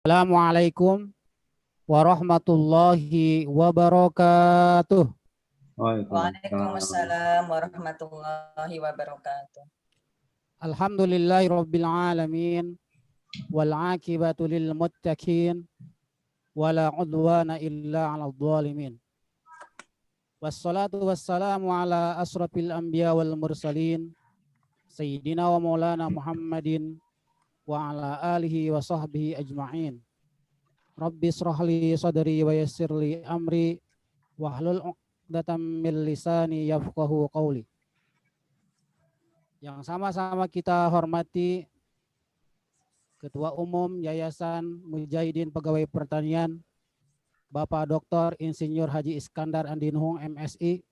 Assalamualaikum warahmatullahi wabarakatuh. Waalaikumsalam. Waalaikumsalam warahmatullahi wabarakatuh. Alhamdulillahi rabbil alamin wal aqibatu lil muttaqin wala udwana illa 'alal zalimin. Wassalatu wassalamu ala asrafil anbiya wal mursalin sayyidina wa maulana Muhammadin wa ala alihi wa sahbihi ajma'in. Rabbi israh li sadri wa yassir li amri wahlul 'uqdatam min lisani yafqahu qawli. Yang sama-sama kita hormati Ketua Umum Yayasan Mujahidin Pegawai Pertanian Bapak Dr. Insinyur Haji Iskandar Andi Nuhung MSI.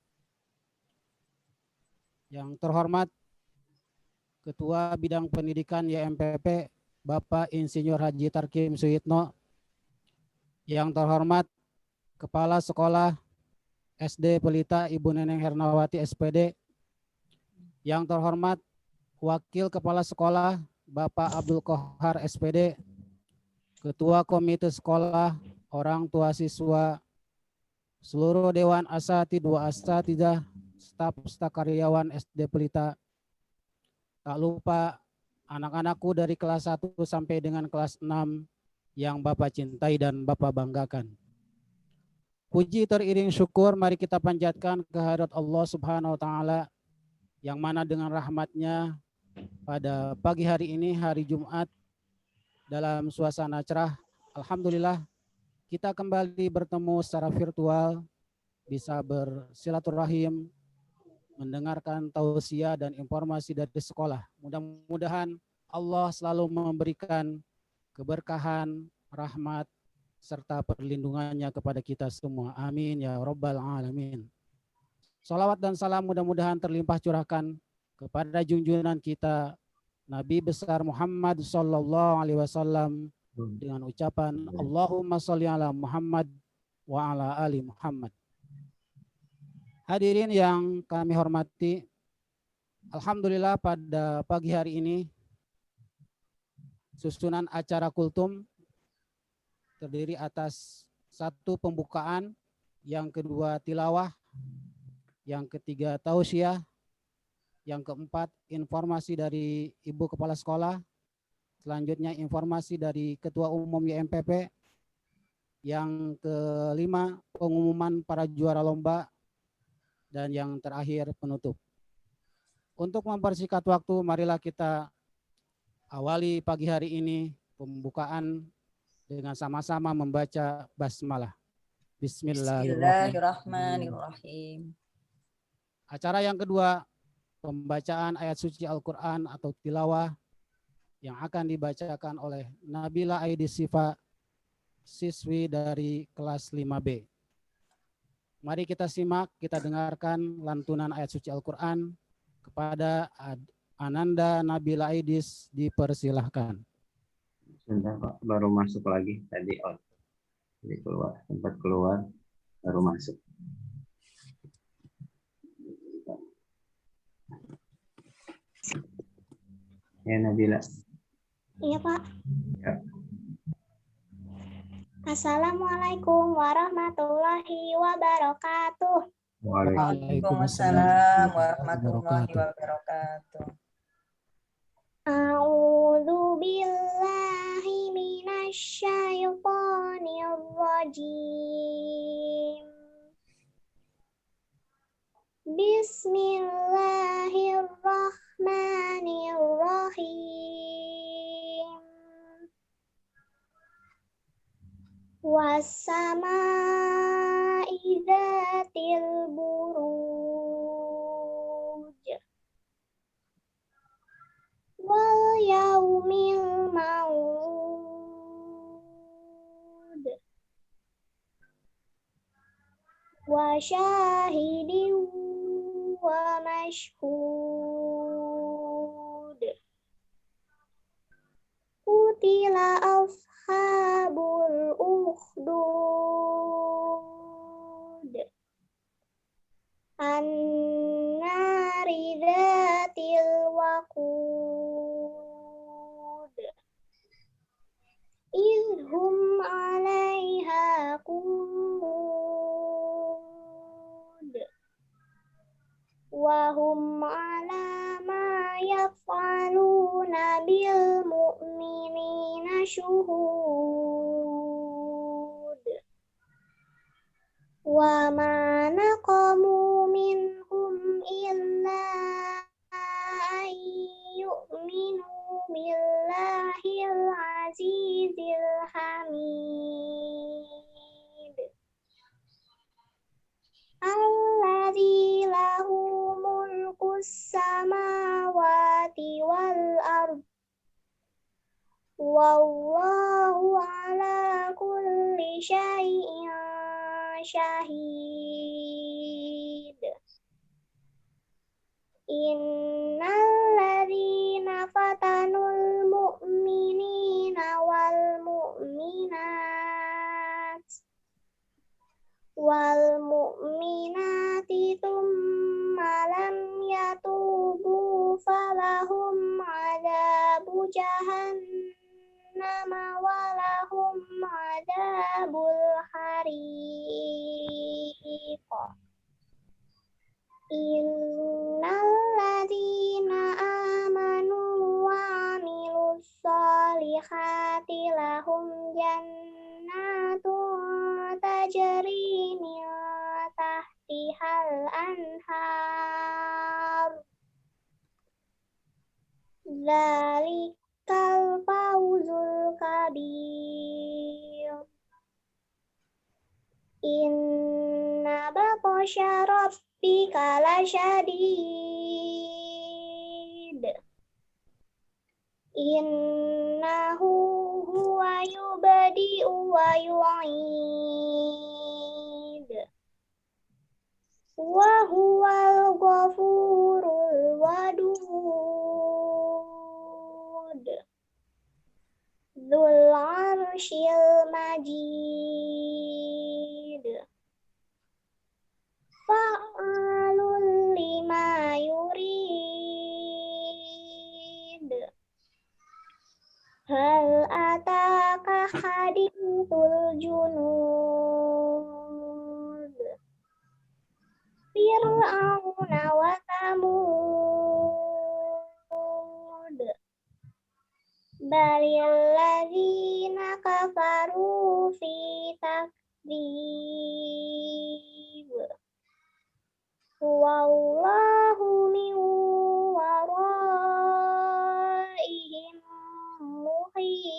Yang terhormat Ketua Bidang Pendidikan YMPP Bapak Insinyur Haji Tarkim Suyitno. Yang terhormat Kepala Sekolah SD Pelita Ibu Neneng Hernawati SPD. Yang terhormat Wakil Kepala Sekolah Bapak Abdul Kohar SPD, Ketua Komite Sekolah, Orang Tua Siswa, seluruh Dewan Asatidz wa Asatidzah, staf karyawan SD Pelita. Tak lupa anak-anakku dari kelas 1 sampai dengan kelas 6 yang Bapak cintai dan Bapak banggakan. Puji teriring syukur mari kita panjatkan kehadirat Allah Subhanahu wa taala yang mana dengan rahmatnya pada pagi hari ini, hari Jumat, dalam suasana cerah, alhamdulillah kita kembali bertemu secara virtual, bisa bersilaturahim, mendengarkan tausiah dan informasi dari sekolah. Mudah-mudahan Allah selalu memberikan keberkahan, rahmat, serta perlindungannya kepada kita semua. Amin ya rabbal alamin. Salawat dan salam mudah-mudahan terlimpah curahkan kepada junjungan kita Nabi besar Muhammad sallallahu alaihi wasallam dengan ucapan Allahumma sholli ala Muhammad wa ala ali Muhammad. Hadirin yang kami hormati, alhamdulillah pada pagi hari ini susunan acara kultum terdiri atas satu pembukaan, yang kedua tilawah, yang ketiga tausiah, yang keempat informasi dari Ibu Kepala Sekolah, selanjutnya informasi dari Ketua Umum YMPP, yang kelima pengumuman para juara lomba, dan yang terakhir penutup. Untuk mempersingkat waktu, marilah kita awali pagi hari ini pembukaan dengan sama-sama membaca basmalah. Bismillahirrahmanirrahim. Bismillahirrahmanirrahim. Acara yang kedua, pembacaan ayat suci Al-Quran atau tilawah yang akan dibacakan oleh Nabila Aidis Sifa, siswi dari kelas 5B. Mari kita simak, kita dengarkan lantunan ayat suci Al-Quran. Kepada Ananda Nabila Aidis dipersilahkan. Sebentar Pak, baru masuk lagi tadi jadi keluar, sempat keluar baru masuk. Ya Nabila. Iya Pak. Ya. Assalamualaikum warahmatullahi wabarakatuh. Waalaikumsalam warahmatullahi wabarakatuh. A'udzu billahi minasyaitonir rajim. Bismillahirrahmanirrahim. Wassama'i dzatil buruj wal yaumil mau'ud wa syahidin wa mashhud. Qutila ashabul ukhdud an-nari dzatil waqud idhum wa ma naqamu minhum illa an yu'minu billahil azizil hamid alladzi lahu mulkus samawati wal ard wallahu ala kulli syai'in syahid. Innal ladzina fatanul mu'minina wal mu'minati tsumma lam yatubu falahum adzabu jahannam walahum adzabul hariq. Innal ladzina amanu wa amilus solihati lahum jannatun tajri min tahtihal anhar. Dzalikal fawzul kabir. Inna batasya rabbika lasyadid. Innahu huwa yubdi'u wa yu'id. Wa huwal ghafurul wadud. Dzul arsyil majid. Fa'alul lima yurid. Hal ataka hadithul junud. Fir'auna wa Thamud. Balil ladzina kafaru fi takdzib. Wallahu min waraihim muhit.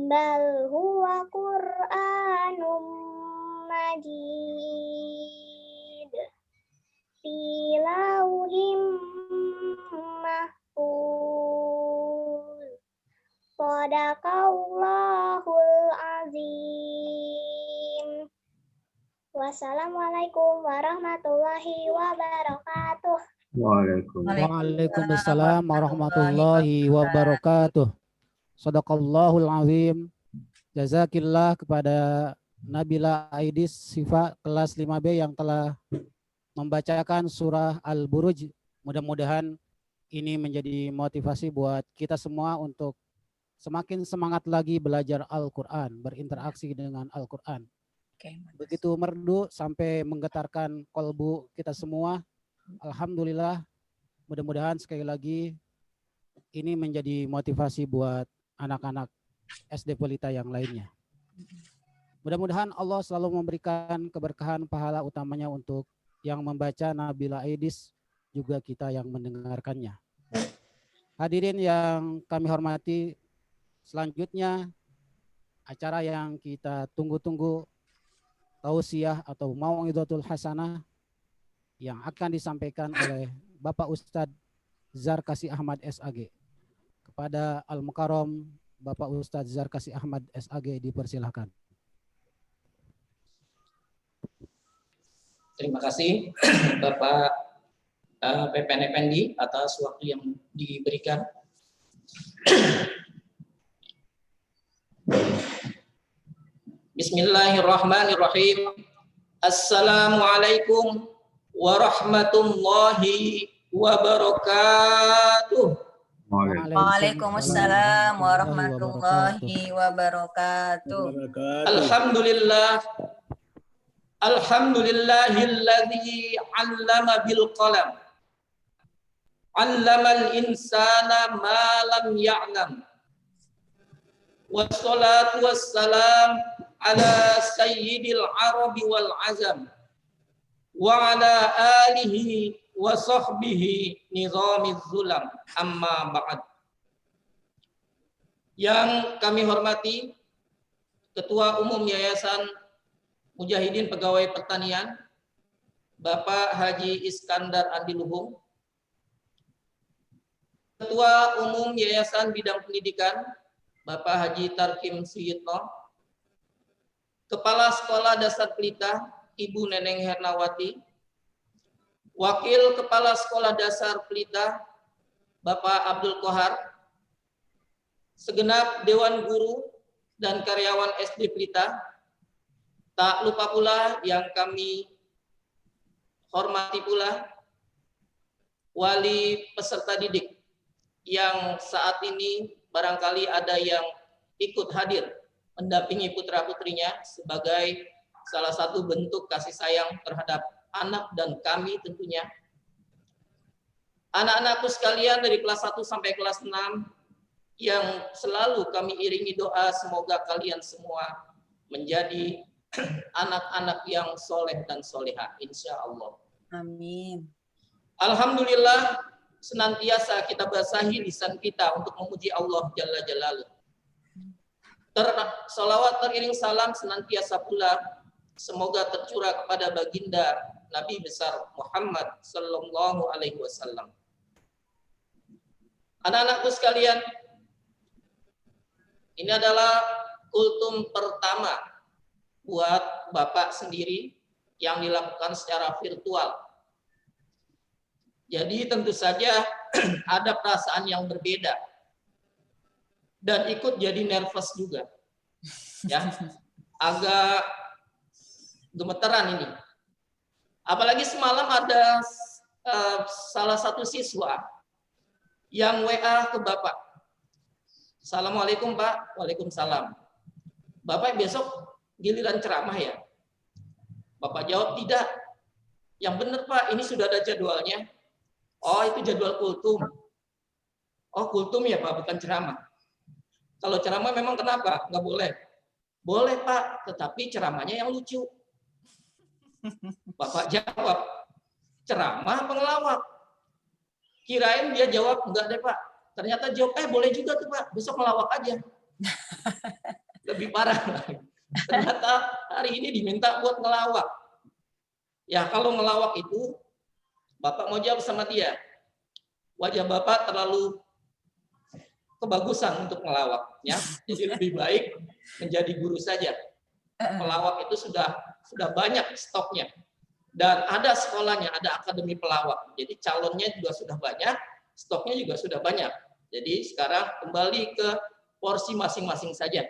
Bal huwa Qur'anum majid. Fi lauhim mahfuz. Shadaqallahul azim. Wassalamualaikum warahmatullahi wabarakatuh. Waalaikumsalam warahmatullahi wabarakatuh. Shadaqallahul azim. Jazakillah kepada Nabila Aidis Sifa kelas 5B yang telah membacakan surah Al-Buruj. Mudah-mudahan ini menjadi motivasi buat kita semua untuk semakin semangat lagi belajar Al-Quran, berinteraksi dengan Al-Quran. Begitu merdu sampai menggetarkan kolbu kita semua. Alhamdulillah, mudah-mudahan sekali lagi ini menjadi motivasi buat anak-anak SD Pelita yang lainnya. Mudah-mudahan Allah selalu memberikan keberkahan pahala utamanya untuk yang membaca Nabila Aidis, juga kita yang mendengarkannya. Hadirin yang kami hormati, selanjutnya acara yang kita tunggu-tunggu, tausiah atau mau'izatul hasanah yang akan disampaikan oleh Bapak Ustadz Zarkasi Ahmad SAG. Kepada Al-Mukarram Bapak Ustadz Zarkasi Ahmad SAG dipersilahkan. Terima kasih Bapak PPN Effendi atas waktu yang diberikan. Bismillahirrahmanirrahim. Assalamualaikum warahmatullahi wabarakatuh. Waalaikumsalam warahmatullahi wabarakatuh. Alhamdulillah. Alhamdulillahilladzi 'allama bil qalam. 'Allamal insana ma lam ya'lam. Wassalatu wassalam ala sayyidil arabi wal azam wa ala alihi wa sahbihi nizamiz zulam amma ba'd. Yang kami hormati Ketua Umum Yayasan Mujahidin Pegawai Pertanian Bapak Haji Iskandar Andi Luhung, Ketua Umum Yayasan Bidang Pendidikan Bapak Haji Tarkim Suyitno, Kepala Sekolah Dasar Pelita Ibu Neneng Hernawati, Wakil Kepala Sekolah Dasar Pelita Bapak Abdul Kohar, segenap Dewan Guru dan karyawan SD Pelita, tak lupa pula yang kami hormati pula wali peserta didik yang saat ini barangkali ada yang ikut hadir mendampingi putra-putrinya sebagai salah satu bentuk kasih sayang terhadap anak dan kami tentunya. Anak-anakku sekalian dari kelas 1 sampai kelas 6 yang selalu kami iringi doa semoga kalian semua menjadi anak-anak yang soleh dan soleha, insya Allah. Amin. Alhamdulillah senantiasa kita basahi lisan kita untuk memuji Allah Jalla Jalaluh. Salawat teriring salam senantiasa pula semoga tercurah kepada baginda Nabi besar Muhammad Sallallahu Alaihi Wasallam. Anak-anakku sekalian, ini adalah kultum pertama buat Bapak sendiri yang dilakukan secara virtual. Jadi tentu saja ada perasaan yang berbeda dan ikut jadi nervous juga, ya, agak gemeteran ini. Apalagi semalam ada salah satu siswa yang WA ke Bapak. Assalamualaikum Pak. Waalaikumsalam. Bapak besok giliran ceramah ya? Bapak jawab tidak. Yang benar Pak, ini sudah ada jadwalnya. Oh itu jadwal kultum. Oh kultum ya Pak, bukan ceramah. Kalau ceramah memang kenapa? Nggak boleh. Boleh Pak, tetapi ceramahnya yang lucu. Bapak jawab, ceramah pengelawak. Kirain dia jawab, enggak deh Pak. Ternyata jawab, boleh juga tuh Pak, besok ngelawak aja. Lebih parah lagi. Ternyata hari ini diminta buat ngelawak. Ya kalau ngelawak itu, Bapak mau jawab sama dia. Wajah Bapak terlalu kebagusan untuk ngelawak. Ya. Jadi lebih baik menjadi guru saja. Pelawak itu sudah banyak stoknya. Dan ada sekolahnya, ada akademi pelawak. Jadi calonnya juga sudah banyak, stoknya juga sudah banyak. Jadi sekarang kembali ke porsi masing-masing saja.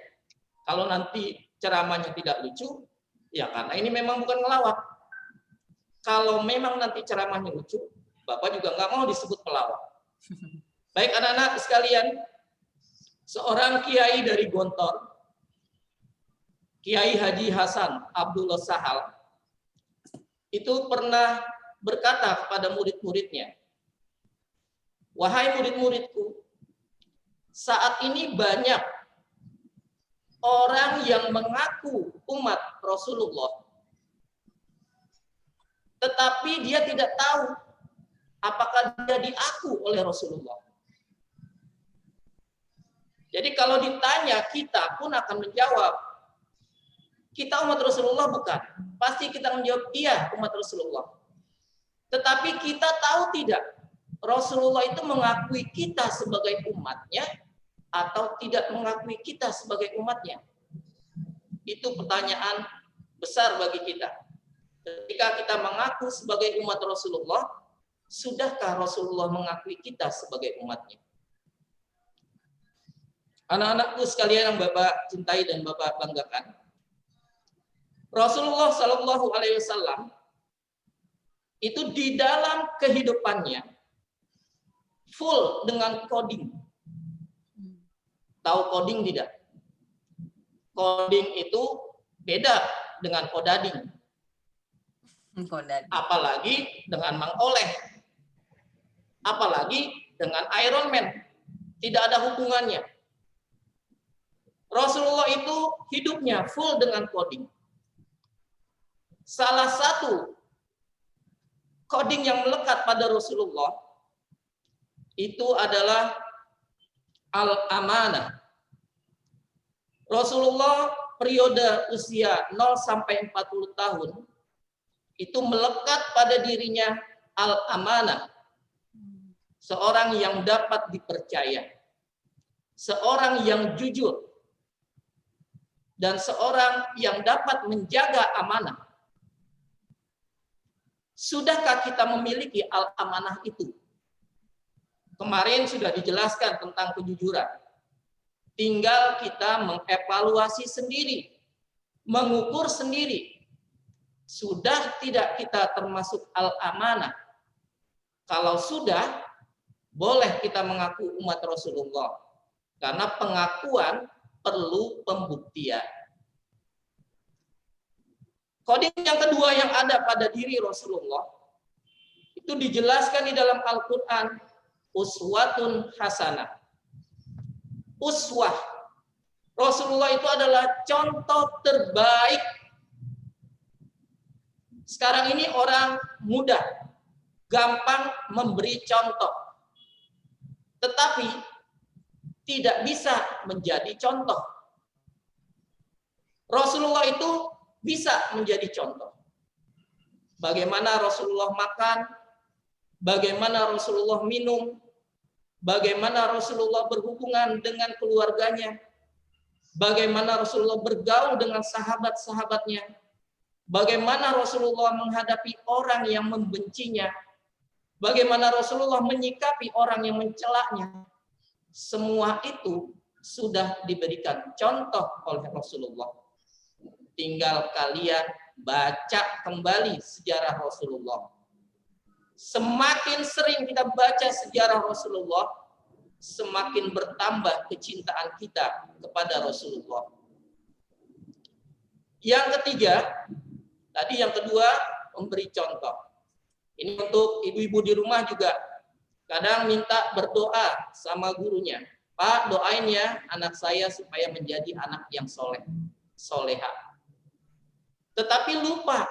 Kalau nanti ceramahnya tidak lucu, ya karena ini memang bukan ngelawak. Kalau memang nanti ceramahnya lucu, Bapak juga nggak mau disebut pelawak. Baik anak-anak sekalian, seorang kiai dari Gontor, Kiai Haji Hasan Abdullah Sahal, itu pernah berkata kepada murid-muridnya, wahai murid-muridku, saat ini banyak orang yang mengaku umat Rasulullah, tetapi dia tidak tahu apakah dia diaku oleh Rasulullah. Jadi kalau ditanya, kita pun akan menjawab, kita umat Rasulullah bukan? Pasti kita menjawab, iya umat Rasulullah. Tetapi kita tahu tidak, Rasulullah itu mengakui kita sebagai umatnya atau tidak mengakui kita sebagai umatnya? Itu pertanyaan besar bagi kita. Ketika kita mengaku sebagai umat Rasulullah, sudahkah Rasulullah mengakui kita sebagai umatnya? Anak-anakku sekalian yang Bapak cintai dan Bapak banggakan, Rasulullah Shallallahu Alaihi Wasallam itu di dalam kehidupannya full dengan coding. Tahu coding tidak? Coding itu beda dengan kodading. Apalagi dengan Mang Oleh. Apalagi dengan Iron Man. Tidak ada hubungannya. Rasulullah itu hidupnya full dengan coding. Salah satu coding yang melekat pada Rasulullah itu adalah al-amanah. Rasulullah periode usia 0 sampai 40 tahun itu melekat pada dirinya al-amanah. Seorang yang dapat dipercaya. Seorang yang jujur. Dan seorang yang dapat menjaga amanah. Sudahkah kita memiliki al-amanah itu? Kemarin sudah dijelaskan tentang kejujuran. Tinggal kita mengevaluasi sendiri, mengukur sendiri. Sudah tidak kita termasuk al-amanah? Kalau sudah, boleh kita mengaku umat Rasulullah. Karena pengakuan perlu pembuktian. Coding yang kedua yang ada pada diri Rasulullah, itu dijelaskan di dalam Al-Quran, uswatun hasanah. Uswah. Rasulullah itu adalah contoh terbaik. Sekarang ini orang mudah, gampang memberi contoh. Tetapi tidak bisa menjadi contoh. Rasulullah itu bisa menjadi contoh. Bagaimana Rasulullah makan, bagaimana Rasulullah minum, bagaimana Rasulullah berhubungan dengan keluarganya, bagaimana Rasulullah bergaul dengan sahabat-sahabatnya, bagaimana Rasulullah menghadapi orang yang membencinya, bagaimana Rasulullah menyikapi orang yang mencelaknya. Semua itu sudah diberikan contoh oleh Rasulullah. Tinggal kalian baca kembali sejarah Rasulullah. Semakin sering kita baca sejarah Rasulullah, semakin bertambah kecintaan kita kepada Rasulullah. Yang ketiga, tadi yang kedua, memberi contoh. Ini untuk ibu-ibu di rumah juga. Kadang minta berdoa sama gurunya. Pak, doain ya anak saya supaya menjadi anak yang soleh, soleha. Tetapi lupa,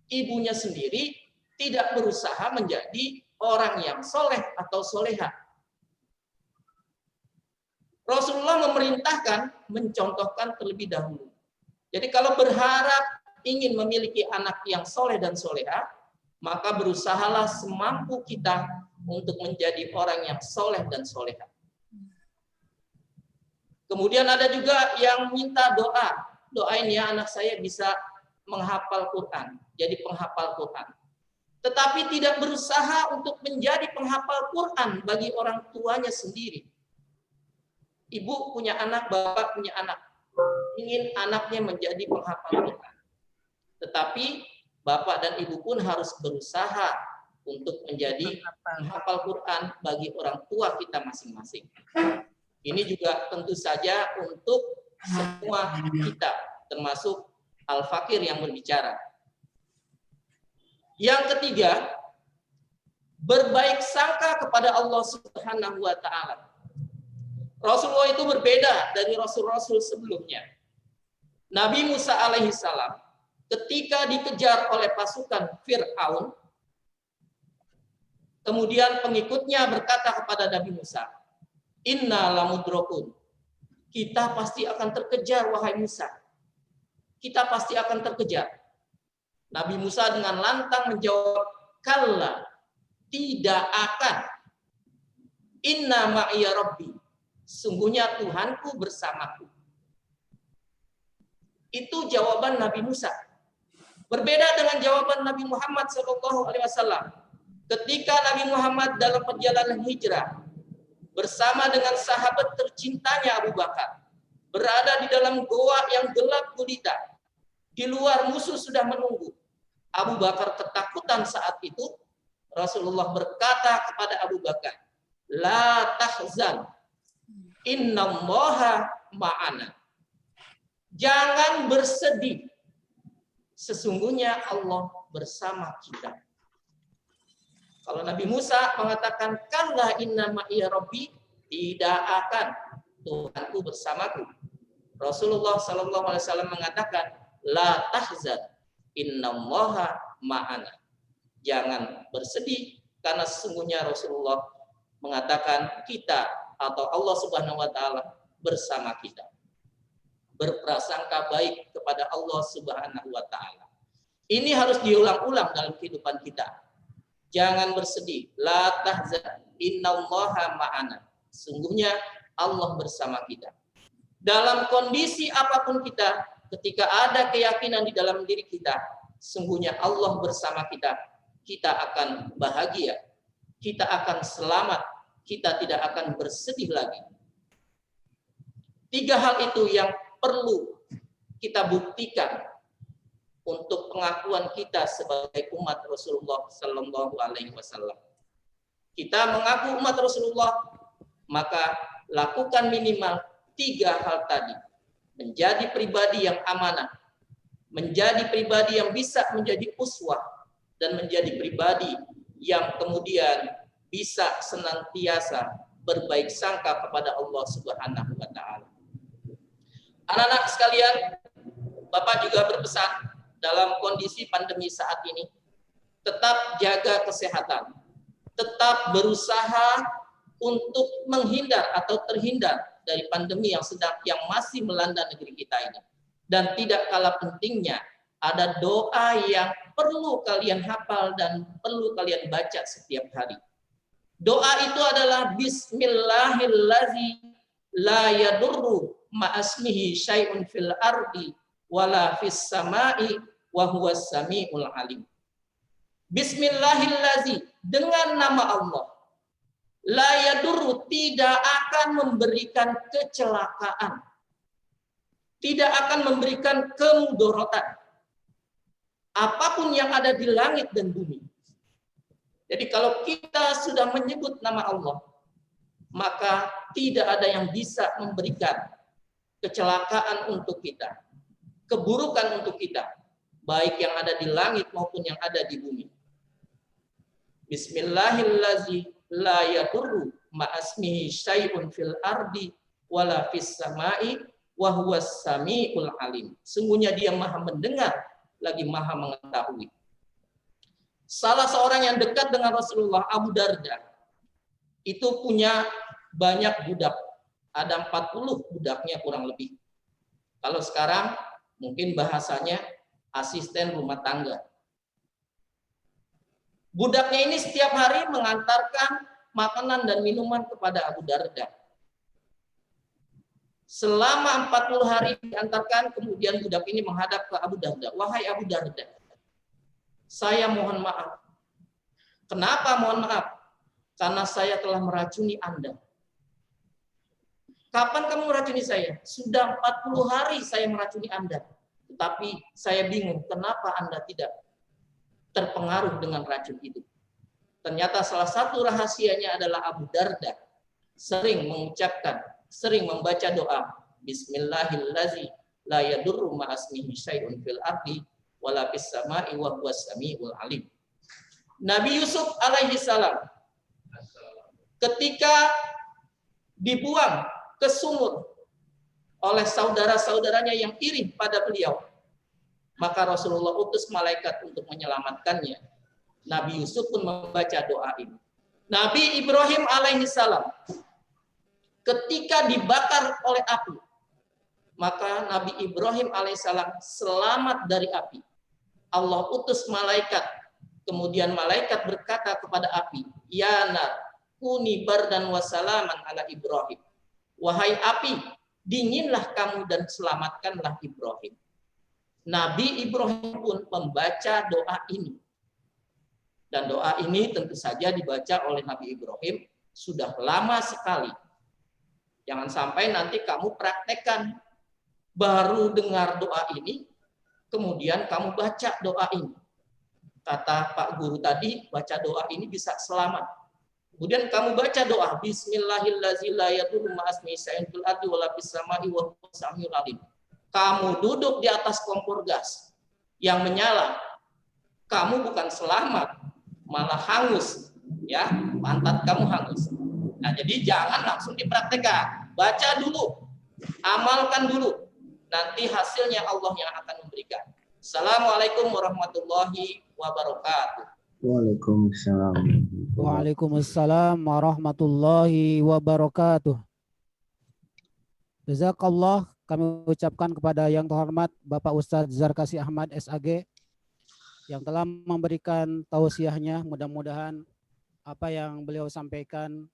ibunya sendiri tidak berusaha menjadi orang yang soleh atau soleha. Rasulullah memerintahkan mencontohkan terlebih dahulu. Jadi kalau berharap ingin memiliki anak yang soleh dan soleha, maka berusahalah semampu kita untuk menjadi orang yang soleh dan soleha. Kemudian ada juga yang minta doa. Doain ya anak saya bisa menghafal Quran, jadi penghafal Quran. Tetapi tidak berusaha untuk menjadi penghafal Quran bagi orang tuanya sendiri. Ibu punya anak, bapak punya anak. Ingin anaknya menjadi penghafal Quran. Tetapi bapak dan ibu pun harus berusaha untuk menjadi penghafal Quran bagi orang tua kita masing-masing. Ini juga tentu saja untuk semua kita, termasuk Al-Fakir yang berbicara. Yang ketiga, berbaik sangka kepada Allah Subhanahu wa taala. Rasulullah itu berbeda dari rasul-rasul sebelumnya. Nabi Musa alaihissalam ketika dikejar oleh pasukan Fir'aun, kemudian pengikutnya berkata kepada Nabi Musa, "Inna lamudrokun." Kita pasti akan terkejar, wahai Musa. Kita pasti akan terkejar. Nabi Musa dengan lantang menjawab, "Kalla, tidak akan. Inna ma'iya rabbi. Sungguhnya Tuhanku bersamaku." Itu jawaban Nabi Musa. Berbeda dengan jawaban Nabi Muhammad SAW. Ketika Nabi Muhammad dalam perjalanan hijrah bersama dengan sahabat tercintanya Abu Bakar, berada di dalam goa yang gelap gulita. Di luar musuh sudah menunggu. Abu Bakar ketakutan saat itu. Rasulullah berkata kepada Abu Bakar, "La tahzan. Innallaha ma'ana." Jangan bersedih. Sesungguhnya Allah bersama kita. Kalau Nabi Musa mengatakan, "Kalla inna ma'iya rabbi," tidak akan, Tuhanku bersamaku. Rasulullah SAW mengatakan, la tahzan, innallaha ma'ana. Jangan bersedih, karena sesungguhnya Rasulullah mengatakan kita atau Allah Subhanahu wa taala bersama kita. Berprasangka baik kepada Allah Subhanahu wa taala. Ini harus diulang-ulang dalam kehidupan kita. Jangan bersedih, la tahzan, innallaha ma'ana. Sungguhnya Allah bersama kita. Dalam kondisi apapun kita, ketika ada keyakinan di dalam diri kita, sungguhnya Allah bersama kita, kita akan bahagia, kita akan selamat, kita tidak akan bersedih lagi. 3 hal itu yang perlu kita buktikan untuk pengakuan kita sebagai umat Rasulullah Sallallahu Alaihi Wasallam. Kita mengaku umat Rasulullah, maka lakukan minimal 3 hal tadi. Menjadi pribadi yang amanah, menjadi pribadi yang bisa menjadi uswah, dan menjadi pribadi yang kemudian bisa senantiasa berbaik sangka kepada Allah Subhanahu wa taala. Anak-anak sekalian, Bapak juga berpesan dalam kondisi pandemi saat ini, tetap jaga kesehatan, tetap berusaha untuk menghindar atau terhindar dari pandemi yang masih melanda negeri kita ini. Dan tidak kalah pentingnya, ada doa yang perlu kalian hafal dan perlu kalian baca setiap hari. Doa itu adalah Bismillahirrahmanirrahim, la yadurru ma'asmihi syai'un fil ardi wala fis sama'i wa huwas samiul alim. Bismillahirrahmanirrahim, dengan nama Allah. La yadurru, tidak akan memberikan kecelakaan. Tidak akan memberikan kemudorotan. Apapun yang ada di langit dan bumi. Jadi kalau kita sudah menyebut nama Allah, maka tidak ada yang bisa memberikan kecelakaan untuk kita, keburukan untuk kita, baik yang ada di langit maupun yang ada di bumi. Bismillahirrahmanirrahim, la yadurru ma'asmihi syai'un fil ardi wala fis sama'i wa huwas samiul alim. Sungguhnya dia Maha mendengar lagi Maha mengetahui. Salah seorang yang dekat dengan Rasulullah, Abu Darda, itu punya banyak budak. Ada 40 budaknya kurang lebih. Kalau sekarang mungkin bahasanya asisten rumah tangga. Budaknya ini setiap hari mengantarkan makanan dan minuman kepada Abu Darda. Selama 40 hari diantarkan, kemudian budak ini menghadap ke Abu Darda. Wahai Abu Darda, saya mohon maaf. Kenapa mohon maaf? Karena saya telah meracuni Anda. Kapan kamu meracuni saya? Sudah 40 hari saya meracuni Anda. Tetapi saya bingung, kenapa Anda tidak terpengaruh dengan racun itu? Ternyata salah satu rahasianya adalah Abu Darda sering mengucapkan, sering membaca doa Bismillahirrahmanirrahim, la yadurru ma'asmihi syai'un fil ardi wala fis sama'i wa huwas samiul alim. Nabi Yusuf alaihi salam ketika dibuang ke sumur oleh saudara-saudaranya yang iri pada beliau, maka Rasulullah utus malaikat untuk menyelamatkannya. Nabi Yusuf pun membaca doa ini. Nabi Ibrahim alaihi salam ketika dibakar oleh api, maka Nabi Ibrahim alaihissalam selamat dari api. Allah utus malaikat, kemudian malaikat berkata kepada api, ya nar, kuni bardan wa salaman ala Ibrahim. Wahai api, dinginlah kamu dan selamatkanlah Ibrahim. Nabi Ibrahim pun membaca doa ini. Dan doa ini tentu saja dibaca oleh Nabi Ibrahim sudah lama sekali. Jangan sampai nanti kamu praktekkan, baru dengar doa ini, kemudian kamu baca doa ini. Kata Pak Guru tadi, baca doa ini bisa selamat. Kemudian kamu baca doa Bismillahirrahmanirrahim. Kamu duduk di atas kompor gas yang menyala. Kamu bukan selamat, malah hangus, ya, pantat kamu hangus. Nah, jadi jangan langsung dipraktekkan. Baca dulu, amalkan dulu. Nanti hasilnya Allah yang akan memberikan. Assalamualaikum warahmatullahi wabarakatuh. Waalaikumsalam. Waalaikumsalam warahmatullahi wabarakatuh. Jazakallah, kami ucapkan kepada yang terhormat Bapak Ustadz Zarkasi Ahmad SAG yang telah memberikan tausiahnya. Mudah-mudahan apa yang beliau sampaikan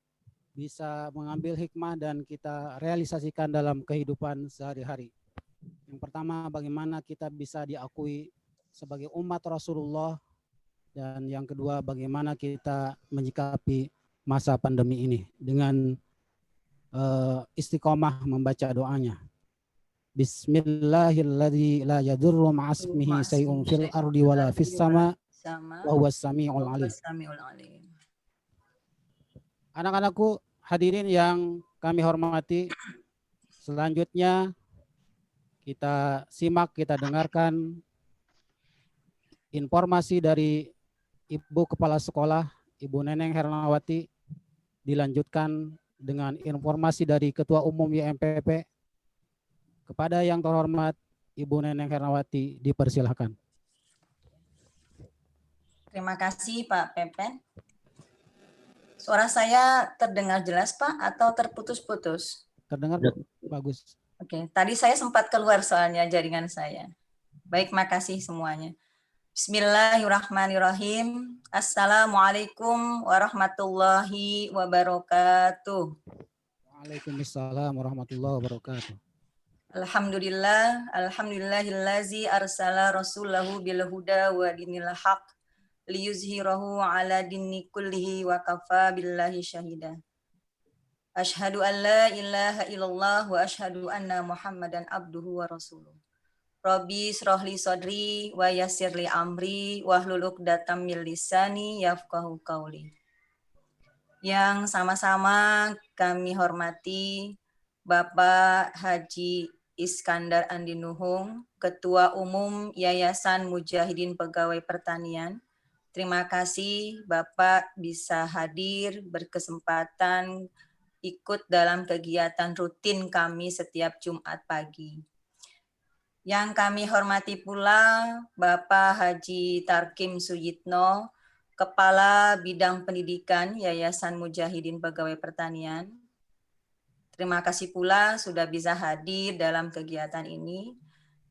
bisa mengambil hikmah dan kita realisasikan dalam kehidupan sehari-hari. Yang pertama, bagaimana kita bisa diakui sebagai umat Rasulullah, dan yang kedua, bagaimana kita menyikapi masa pandemi ini dengan istiqomah membaca doanya. Bismillahirrahmanirrahim. La yadurru ma'asmihi say'un fil ardi wala fis sama wa huwas samiul alim. Anak-anakku hadirin yang kami hormati, selanjutnya kita simak, kita dengarkan informasi dari Ibu Kepala Sekolah, Ibu Neneng Hernawati, dilanjutkan dengan informasi dari Ketua Umum YMPP. Kepada yang terhormat Ibu Neneng Hernawati, dipersilahkan. Terima kasih Pak Pepen. Suara saya terdengar jelas Pak atau terputus-putus? Terdengar bagus. Oke, tadi saya sempat keluar soalnya jaringan saya. Baik, makasih semuanya. Bismillahirrahmanirrahim. Assalamualaikum warahmatullahi wabarakatuh. Waalaikumsalam warahmatullahi wabarakatuh. Alhamdulillahillazi arsala rasulahu bil huda wa dinil haq liyuzhirahu ala dini kullihi wa kafa billahi syahida. Asyhadu an la ilaha illallah wa asyhadu anna Muhammadan abduhu wa rasuluh. Rabbi srohli sodri wa yassirli amri wahlul uqdatam min lisani yafqahu qauli. Yang sama-sama kami hormati Bapak Haji Iskandar Andi Nuhung, Ketua Umum Yayasan Mujahidin Pegawai Pertanian. Terima kasih Bapak bisa hadir berkesempatan ikut dalam kegiatan rutin kami setiap Jumat pagi. Yang kami hormati pula Bapak Haji Tarkim Suyitno, Kepala Bidang Pendidikan Yayasan Mujahidin Pegawai Pertanian. Terima kasih pula sudah bisa hadir dalam kegiatan ini.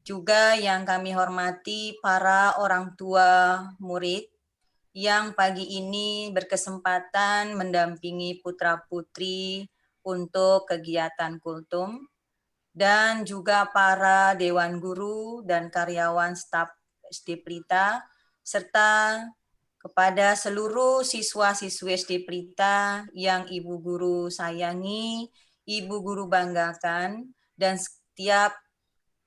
Juga yang kami hormati para orang tua murid yang pagi ini berkesempatan mendampingi putra-putri untuk kegiatan kultum, dan juga para dewan guru dan karyawan staf SD Pelita, serta kepada seluruh siswa-siswi SD Pelita yang Ibu Guru sayangi, Ibu Guru banggakan, dan setiap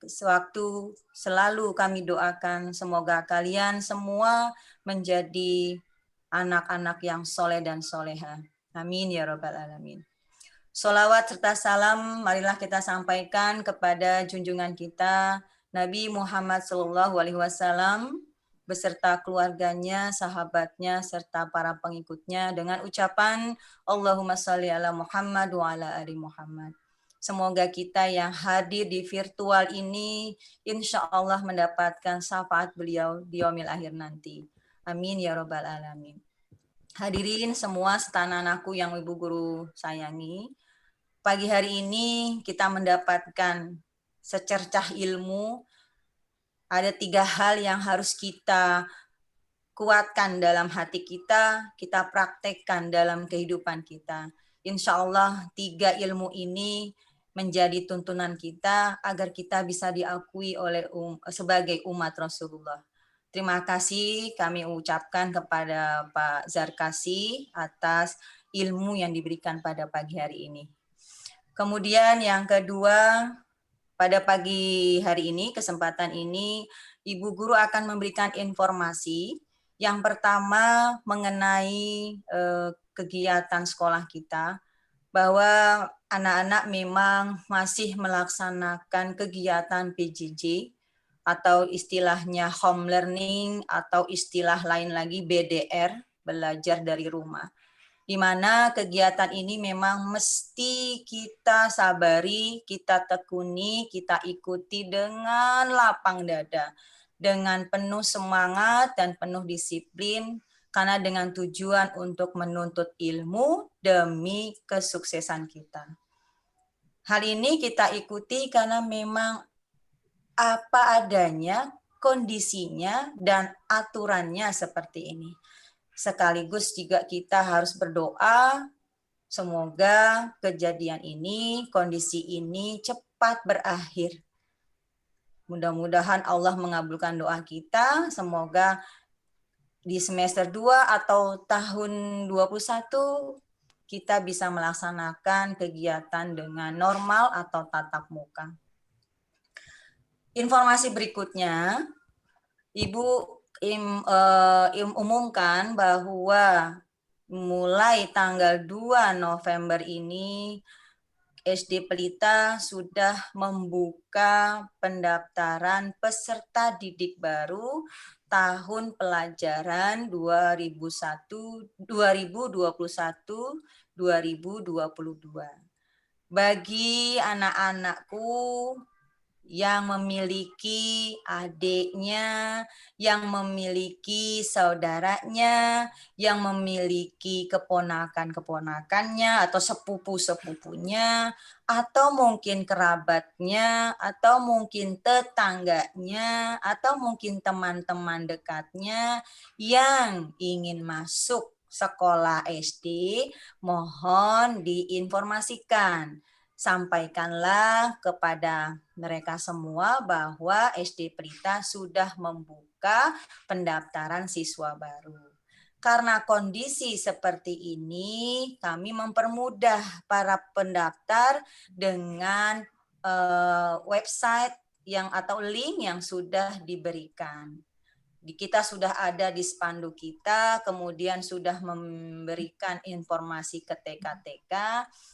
sewaktu selalu kami doakan semoga kalian semua menjadi anak-anak yang soleh dan soleha. Amin ya Rabbal Alamin. Sholawat serta salam marilah kita sampaikan kepada junjungan kita Nabi Muhammad SAW beserta keluarganya, sahabatnya, serta para pengikutnya dengan ucapan Allahumma sholli ala Muhammad wa ala ali Muhammad. Semoga kita yang hadir di virtual ini insya Allah mendapatkan syafaat beliau di yaumil akhir nanti. Amin ya Rabbal Alamin. Hadirin semua setanah anakku yang Ibu Guru sayangi, pagi hari ini kita mendapatkan secercah ilmu. Ada 3 hal yang harus kita kuatkan dalam hati kita praktekkan dalam kehidupan kita. Insya Allah 3 ilmu ini menjadi tuntunan kita agar kita bisa diakui oleh sebagai umat Rasulullah. Terima kasih kami ucapkan kepada Pak Zarkasi atas ilmu yang diberikan pada pagi hari ini. Kemudian yang kedua, pada pagi hari ini, kesempatan ini, Ibu Guru akan memberikan informasi. Yang pertama mengenai kegiatan sekolah kita, bahwa anak-anak memang masih melaksanakan kegiatan PJJ, atau istilahnya home learning, atau istilah lain lagi BDR, belajar dari rumah. di mana kegiatan ini memang mesti kita sabari, kita tekuni, kita ikuti dengan lapang dada, dengan penuh semangat dan penuh disiplin, karena dengan tujuan untuk menuntut ilmu demi kesuksesan kita. Hal ini kita ikuti karena memang apa adanya, kondisinya, dan aturannya seperti ini. Sekaligus juga kita harus berdoa, semoga kejadian ini, kondisi ini cepat berakhir. Mudah-mudahan Allah mengabulkan doa kita, semoga di semester 2 atau tahun 21 kita bisa melaksanakan kegiatan dengan normal atau tatap muka. Informasi berikutnya, Ibu umumkan bahwa mulai tanggal 2 November ini SD Pelita sudah membuka pendaftaran peserta didik baru tahun pelajaran 2021-2022. Bagi anak-anakku yang memiliki adiknya, yang memiliki saudaranya, yang memiliki keponakan-keponakannya atau sepupu-sepupunya, atau mungkin kerabatnya, atau mungkin tetangganya, atau mungkin teman-teman dekatnya yang ingin masuk sekolah SD, mohon diinformasikan. Sampaikanlah kepada mereka semua bahwa SD Pelita sudah membuka pendaftaran siswa baru. Karena kondisi seperti ini, kami mempermudah para pendaftar dengan website yang atau link yang sudah diberikan. Kita sudah ada di spanduk kita, kemudian sudah memberikan informasi ke TK-TK,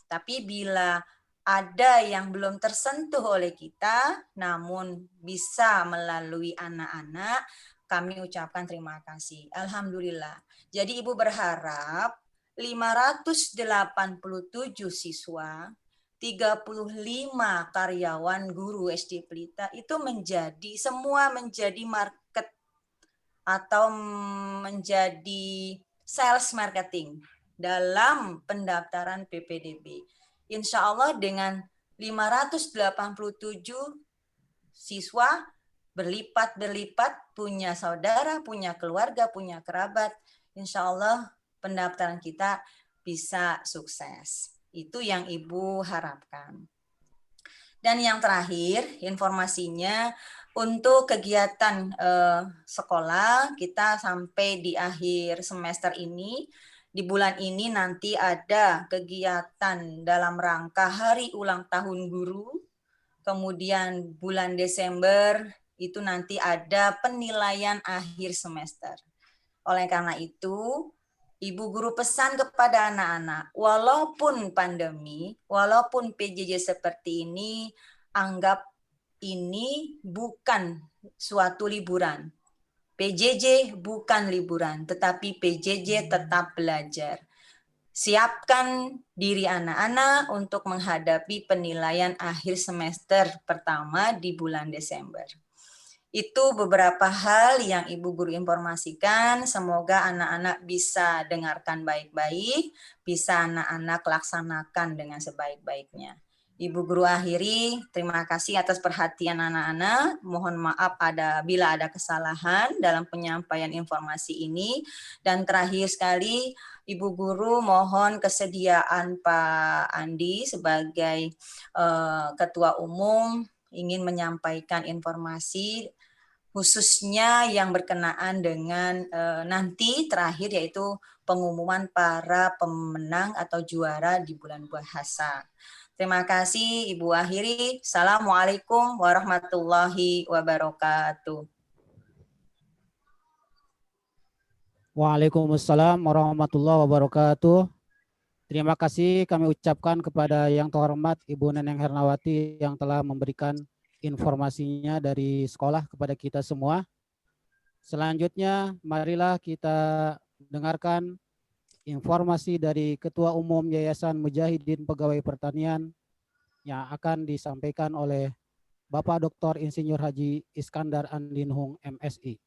tapi bila ada yang belum tersentuh oleh kita, namun bisa melalui anak-anak, kami ucapkan terima kasih. Alhamdulillah. Jadi Ibu berharap 587 siswa, 35 karyawan guru SD Pelita itu semua menjadi market atau menjadi sales marketing dalam pendaftaran PPDB. Insya Allah dengan 587 siswa berlipat-berlipat, punya saudara, punya keluarga, punya kerabat, insya Allah pendaftaran kita bisa sukses. Itu yang Ibu harapkan. Dan yang terakhir, informasinya untuk kegiatan sekolah kita sampai di akhir semester ini, di bulan ini nanti ada kegiatan dalam rangka hari ulang tahun guru, kemudian bulan Desember itu nanti ada penilaian akhir semester. Oleh karena itu, Ibu guru pesan kepada anak-anak, walaupun pandemi, walaupun PJJ seperti ini, anggap ini bukan suatu liburan. PJJ bukan liburan, tetapi PJJ tetap belajar. Siapkan diri anak-anak untuk menghadapi penilaian akhir semester pertama di bulan Desember. Itu beberapa hal yang Ibu Guru informasikan. Semoga anak-anak bisa dengarkan baik-baik, bisa anak-anak laksanakan dengan sebaik-baiknya. Ibu Guru akhiri, terima kasih atas perhatian anak-anak. Mohon maaf bila ada kesalahan dalam penyampaian informasi ini. Dan terakhir sekali, Ibu Guru mohon kesediaan Pak Andi sebagai Ketua Umum ingin menyampaikan informasi khususnya yang berkenaan dengan nanti terakhir yaitu pengumuman para pemenang atau juara di bulan puasa. Terima kasih Ibu akhiri. Assalamualaikum warahmatullahi wabarakatuh. Waalaikumsalam warahmatullahi wabarakatuh. Terima kasih kami ucapkan kepada yang terhormat Ibu Neneng Hernawati yang telah memberikan informasinya dari sekolah kepada kita semua. Selanjutnya marilah kita dengarkan informasi dari Ketua Umum Yayasan Mujahidin Pegawai Pertanian yang akan disampaikan oleh Bapak Dr. Insinyur Haji Iskandar Andinhung MSI.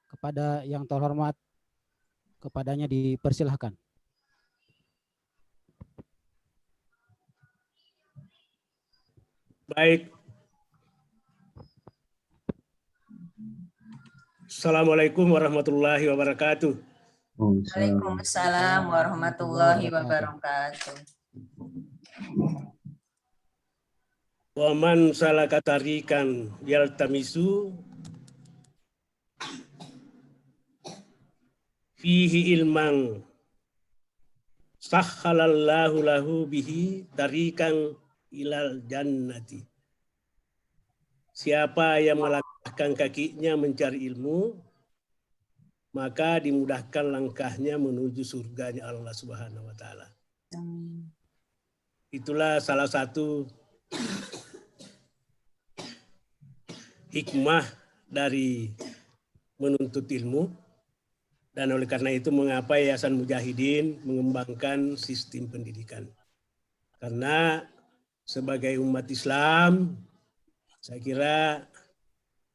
Kepada yang terhormat, kepadanya dipersilahkan. Baik. Assalamualaikum warahmatullahi wabarakatuh. Waalaikumsalam warahmatullahi wabarakatuh. Wa man salaka tarikan yaltamisu fihi ilman sahhalallahu lahu bihi tarikan ilal jannati. Siapa yang melangkahkan kakinya mencari ilmu, maka dimudahkan langkahnya menuju surganya Allah Subhanahu wa taala. Itulah salah satu hikmah dari menuntut ilmu, dan oleh karena itu mengapa Yayasan Mujahidin mengembangkan sistem pendidikan. Karena sebagai umat Islam, saya kira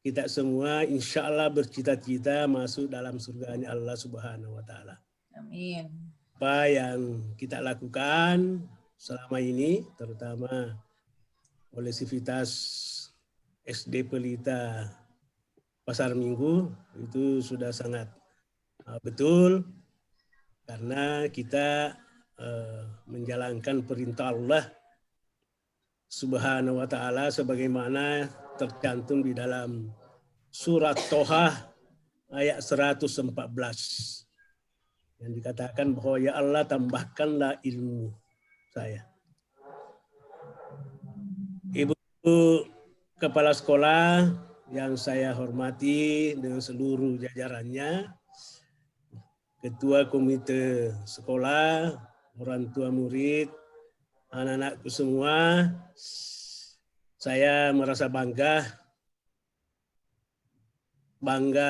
kita semua insya Allah bercita-cita masuk dalam surganya Allah Subhanahu wa taala. Amin. Apa yang kita lakukan selama ini, terutama oleh Sivitas SD Pelita Pasar Minggu, itu sudah sangat betul, karena kita menjalankan perintah Allah Subhanahu wa taala sebagaimana tercantum di dalam surat Toha ayat 114 yang dikatakan bahwa ya Allah tambahkanlah ilmu saya. Ibu Kepala Sekolah yang saya hormati dengan seluruh jajarannya, Ketua Komite Sekolah, orang tua murid, anak-anakku semua, saya merasa bangga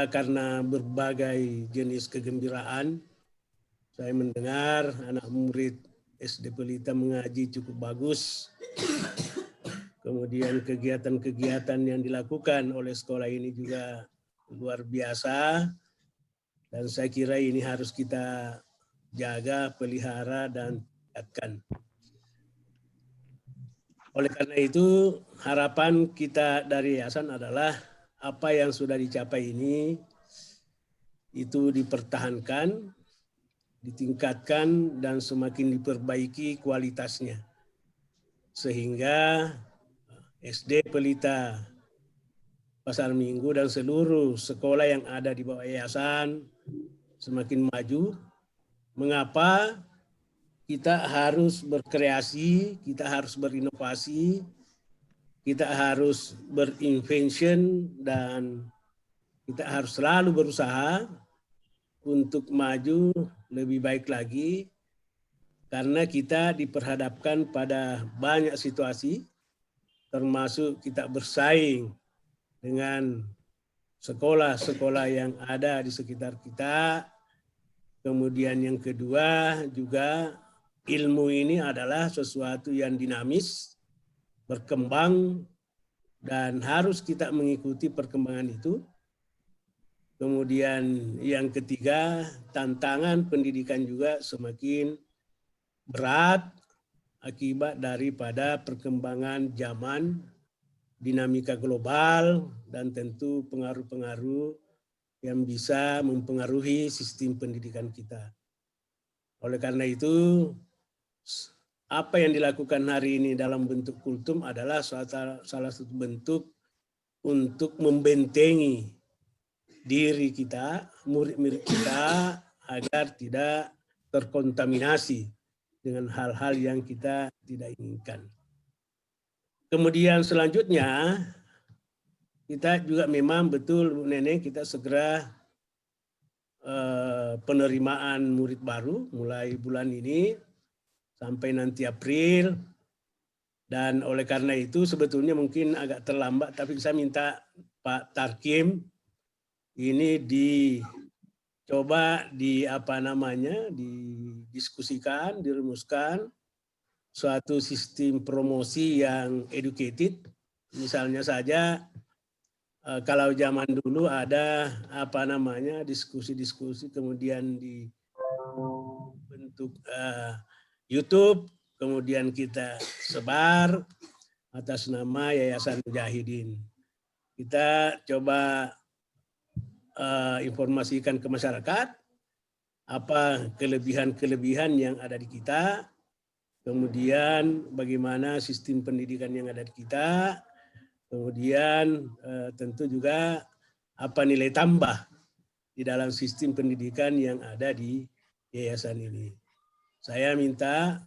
karena berbagai jenis kegembiraan. Saya mendengar anak murid SD Pelita mengaji cukup bagus. Kemudian kegiatan-kegiatan yang dilakukan oleh sekolah ini juga luar biasa. Dan saya kira ini harus kita jaga, pelihara, dan tingkatkan. Oleh karena itu, harapan kita dari yayasan adalah apa yang sudah dicapai ini itu dipertahankan, ditingkatkan, dan semakin diperbaiki kualitasnya. Sehingga SD Pelita Pasar Minggu dan seluruh sekolah yang ada di bawah yayasan semakin maju. Mengapa? Kita harus berkreasi, kita harus berinovasi, kita harus berinvention, dan kita harus selalu berusaha untuk maju lebih baik lagi, karena kita diperhadapkan pada banyak situasi, termasuk kita bersaing dengan sekolah-sekolah yang ada di sekitar kita. Kemudian yang kedua juga, ilmu ini adalah sesuatu yang dinamis, berkembang, dan harus kita mengikuti perkembangan itu. Kemudian yang ketiga, tantangan pendidikan juga semakin berat akibat daripada perkembangan zaman, dinamika global, dan tentu pengaruh-pengaruh yang bisa mempengaruhi sistem pendidikan kita. Oleh karena itu, apa yang dilakukan hari ini dalam bentuk kultum adalah salah satu bentuk untuk membentengi diri kita, murid-murid kita, agar tidak terkontaminasi dengan hal-hal yang kita tidak inginkan. Kemudian selanjutnya, kita juga memang betul, Bu Neneng, kita segera penerimaan murid baru mulai bulan ini sampai nanti April. Dan oleh karena itu sebetulnya mungkin agak terlambat, tapi saya minta Pak Tarkim ini dicoba didiskusikan, dirumuskan suatu sistem promosi yang educated. Misalnya saja kalau zaman dulu ada apa namanya diskusi-diskusi kemudian dibentuk YouTube, kemudian kita sebar atas nama Yayasan Mujahidin. Kita coba informasikan ke masyarakat apa kelebihan-kelebihan yang ada di kita, kemudian bagaimana sistem pendidikan yang ada di kita, kemudian tentu juga apa nilai tambah di dalam sistem pendidikan yang ada di yayasan ini. Saya minta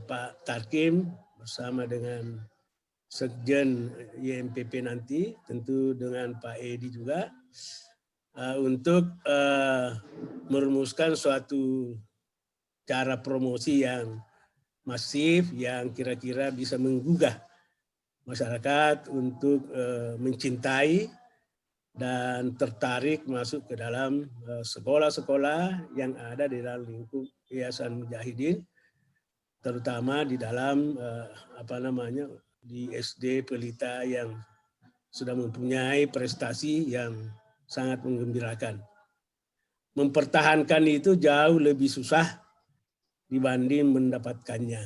Pak Tarkim bersama dengan Sekjen YMPP nanti, tentu dengan Pak Edi juga, untuk merumuskan suatu cara promosi yang masif, yang kira-kira bisa menggugah masyarakat untuk mencintai dan tertarik masuk ke dalam sekolah-sekolah yang ada di dalam lingkup Yayasan Mujahidin, terutama di dalam apa namanya di SD Pelita yang sudah mempunyai prestasi yang sangat menggembirakan. Mempertahankan itu jauh lebih susah dibanding mendapatkannya.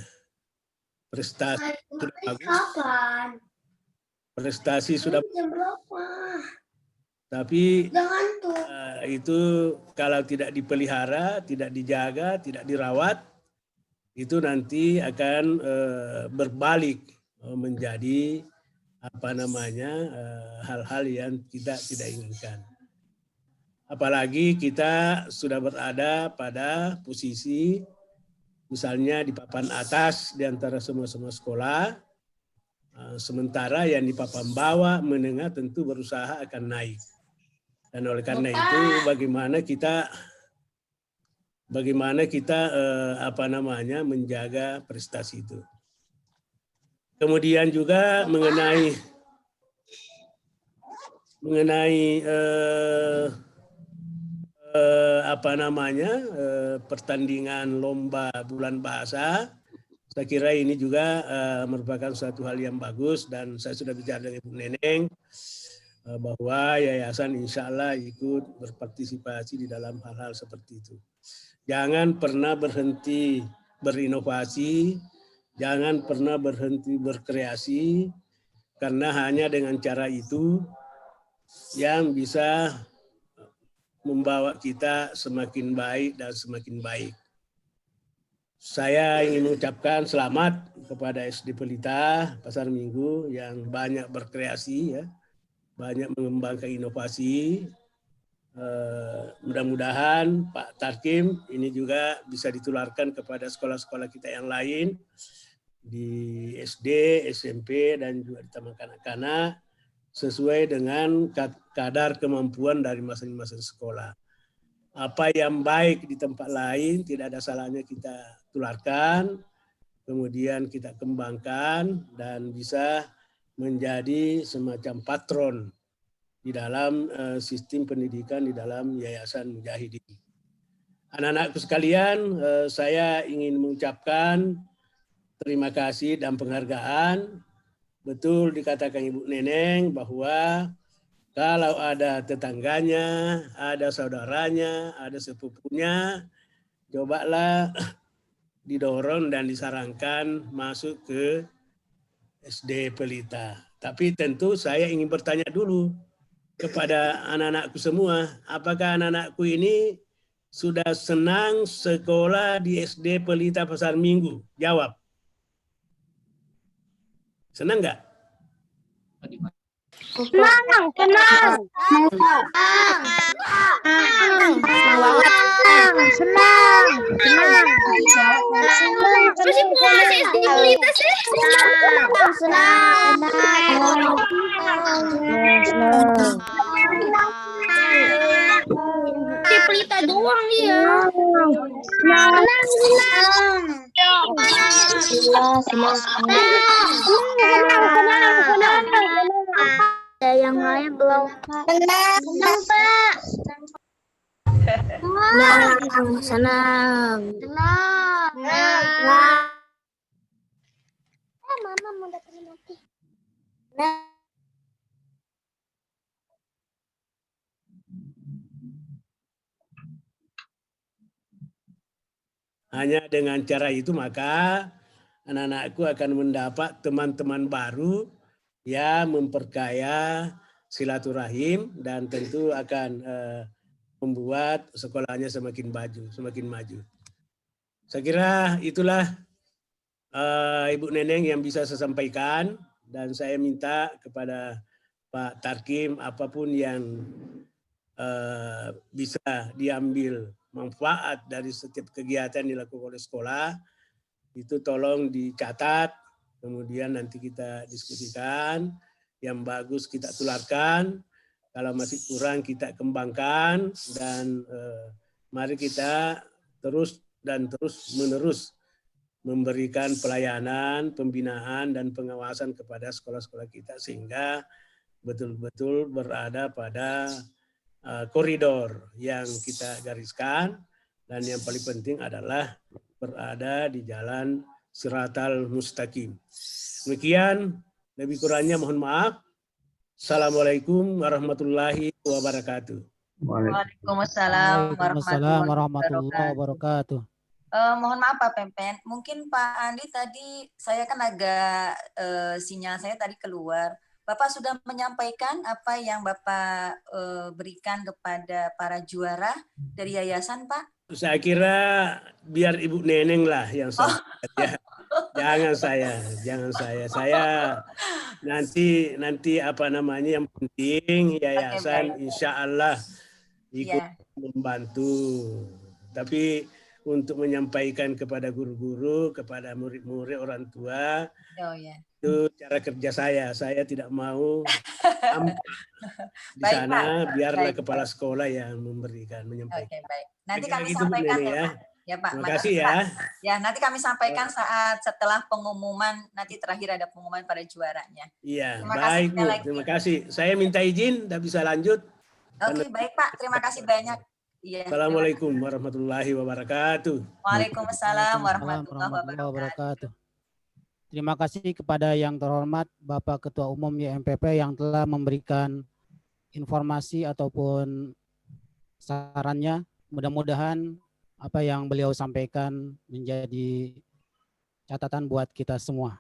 Prestasi sudah bagus. Prestasi sudah tapi itu kalau tidak dipelihara, tidak dijaga, tidak dirawat, itu nanti akan berbalik menjadi apa namanya hal-hal yang kita tidak inginkan. Apalagi kita sudah berada pada posisi misalnya di papan atas di antara semua sekolah, sementara yang di papan bawah menengah tentu berusaha akan naik. Dan oleh karena itu bagaimana kita apa namanya menjaga prestasi itu. Kemudian juga mengenai apa namanya pertandingan lomba bulan bahasa, saya kira ini juga merupakan suatu hal yang bagus, dan saya sudah bicara dengan Ibu Neneng bahwa yayasan insya Allah ikut berpartisipasi di dalam hal-hal seperti itu. Jangan pernah berhenti berinovasi, jangan pernah berhenti berkreasi, karena hanya dengan cara itu yang bisa membawa kita semakin baik dan semakin baik. Saya ingin mengucapkan selamat kepada SD Pelita Pasar Minggu yang banyak berkreasi, ya, banyak mengembangkan inovasi. Mudah-mudahan Pak Tarkim ini juga bisa ditularkan kepada sekolah-sekolah kita yang lain di SD, SMP, dan juga di taman kanak-kanak sesuai dengan kadar kemampuan dari masing-masing sekolah. Apa yang baik di tempat lain tidak ada salahnya kita tularkan, kemudian kita kembangkan dan bisa menjadi semacam patron di dalam sistem pendidikan di dalam Yayasan Mujahidin. Anak-anakku sekalian, saya ingin mengucapkan terima kasih dan penghargaan. Betul dikatakan Ibu Neneng bahwa kalau ada tetangganya, ada saudaranya, ada sepupunya, cobalah didorong dan disarankan masuk ke SD Pelita. Tapi tentu saya ingin bertanya dulu kepada anak-anakku semua, apakah anak-anakku ini sudah senang sekolah di SD Pelita Pasar Minggu? Jawab. Senang nggak? Senang, senang. Pelita doang dia. Yang lain belum. Senang, Pak. Senang, senang. Senang. Mama mau datang nanti. Hanya dengan cara itu maka anak-anakku akan mendapat teman-teman baru yang memperkaya silaturahim dan tentu akan membuat sekolahnya semakin maju. Saya kira itulah Ibu Neneng yang bisa saya sampaikan, dan saya minta kepada Pak Tarkim apapun yang bisa diambil manfaat dari setiap kegiatan yang dilakukan oleh sekolah, itu tolong dicatat, kemudian nanti kita diskusikan, yang bagus kita tularkan, kalau masih kurang kita kembangkan, dan mari kita terus menerus memberikan pelayanan, pembinaan, dan pengawasan kepada sekolah-sekolah kita sehingga betul-betul berada pada koridor yang kita gariskan, dan yang paling penting adalah berada di jalan siratal mustaqim. Demikian, lebih kurangnya mohon maaf. Assalamualaikum warahmatullahi wabarakatuh. Waalaikumsalam Waalaikumsalam warahmatullahi warahmatullahi wabarakatuh. wabarakatuh. Mohon maaf Pak Pempen, mungkin Pak Andi tadi saya kan agak sinyal saya tadi keluar. Bapak sudah menyampaikan apa yang Bapak berikan kepada para juara dari yayasan, Pak? Saya kira biar Ibu Neneng lah yang sampaikan. Jangan saya. Saya nanti apa namanya, yang penting yayasan insya Allah ikut membantu. Tapi untuk menyampaikan kepada guru-guru, kepada murid-murid, orang tua, itu cara kerja saya tidak mau di sana, biarlah kepala sekolah yang menyampaikan. Oke, baik. Nanti kami sampaikan ya, Pak. Ya, Pak. Terima kasih ya. Ya, nanti kami sampaikan saat setelah pengumuman, nanti terakhir ada pengumuman pada juaranya. Iya, Terima baik kasih, Bu. Terima kasih. Saya minta izin, tidak bisa lanjut. Oke, baik Pak. Terima kasih banyak. Ya, Assalamualaikum warahmatullahi wabarakatuh. Waalaikumsalam warahmatullahi wabarakatuh. Terima kasih kepada yang terhormat Bapak Ketua Umum YMPP yang telah memberikan informasi ataupun sarannya. Mudah-mudahan apa yang beliau sampaikan menjadi catatan buat kita semua.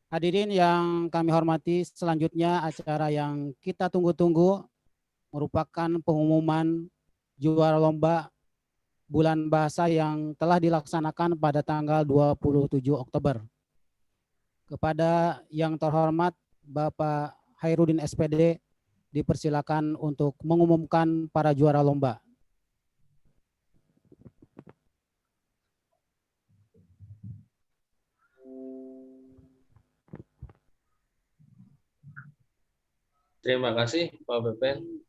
Hadirin yang kami hormati, selanjutnya acara yang kita tunggu-tunggu merupakan pengumuman juara lomba bulan bahasa yang telah dilaksanakan pada tanggal 27 Oktober. Kepada yang terhormat Bapak Hairudin SPD dipersilakan untuk mengumumkan para juara lomba. Terima kasih Pak Pepen.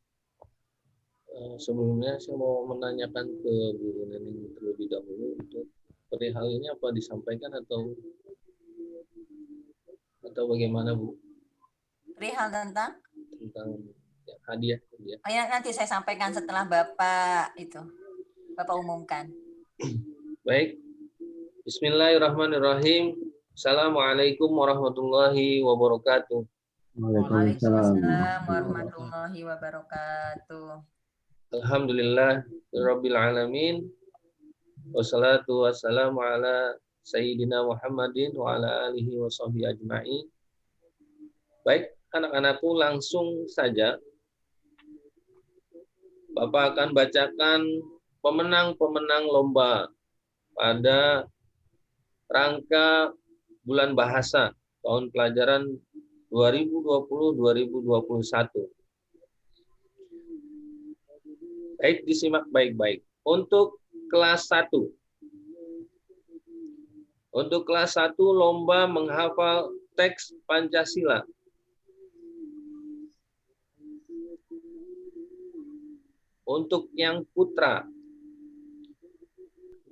Sebelumnya saya mau menanyakan ke Bu Neneng terlebih dahulu, untuk perihal ini apa disampaikan atau bagaimana Bu? Perihal tentang ya, hadiah. Nanti saya sampaikan setelah Bapak umumkan. Baik. Bismillahirrahmanirrahim. Assalamualaikum warahmatullahi wabarakatuh. Waalaikumsalam warahmatullahi wabarakatuh. Alhamdulillah rabbil alamin. Wassalatu wassalamu ala sayyidina Muhammadin wa ala alihi wa sahbihi ajma'in. Baik, anak-anakku, langsung saja Bapak akan bacakan pemenang-pemenang lomba pada rangka bulan bahasa tahun pelajaran 2020-2021. Baik, disimak baik-baik. Untuk kelas 1. Untuk kelas 1 lomba menghafal teks Pancasila. Untuk yang putra,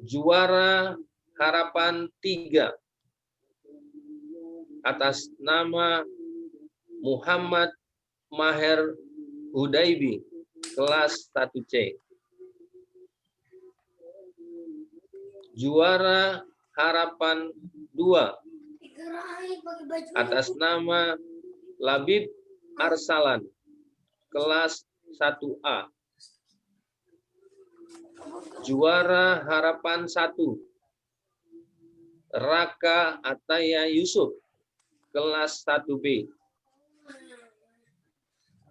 juara harapan 3 atas nama Muhammad Maher Hudaibi, kelas 1C. Juara Harapan 2 atas nama Labib Arsalan, kelas 1A. Juara Harapan 1 Raka Ataya Yusuf, kelas 1B.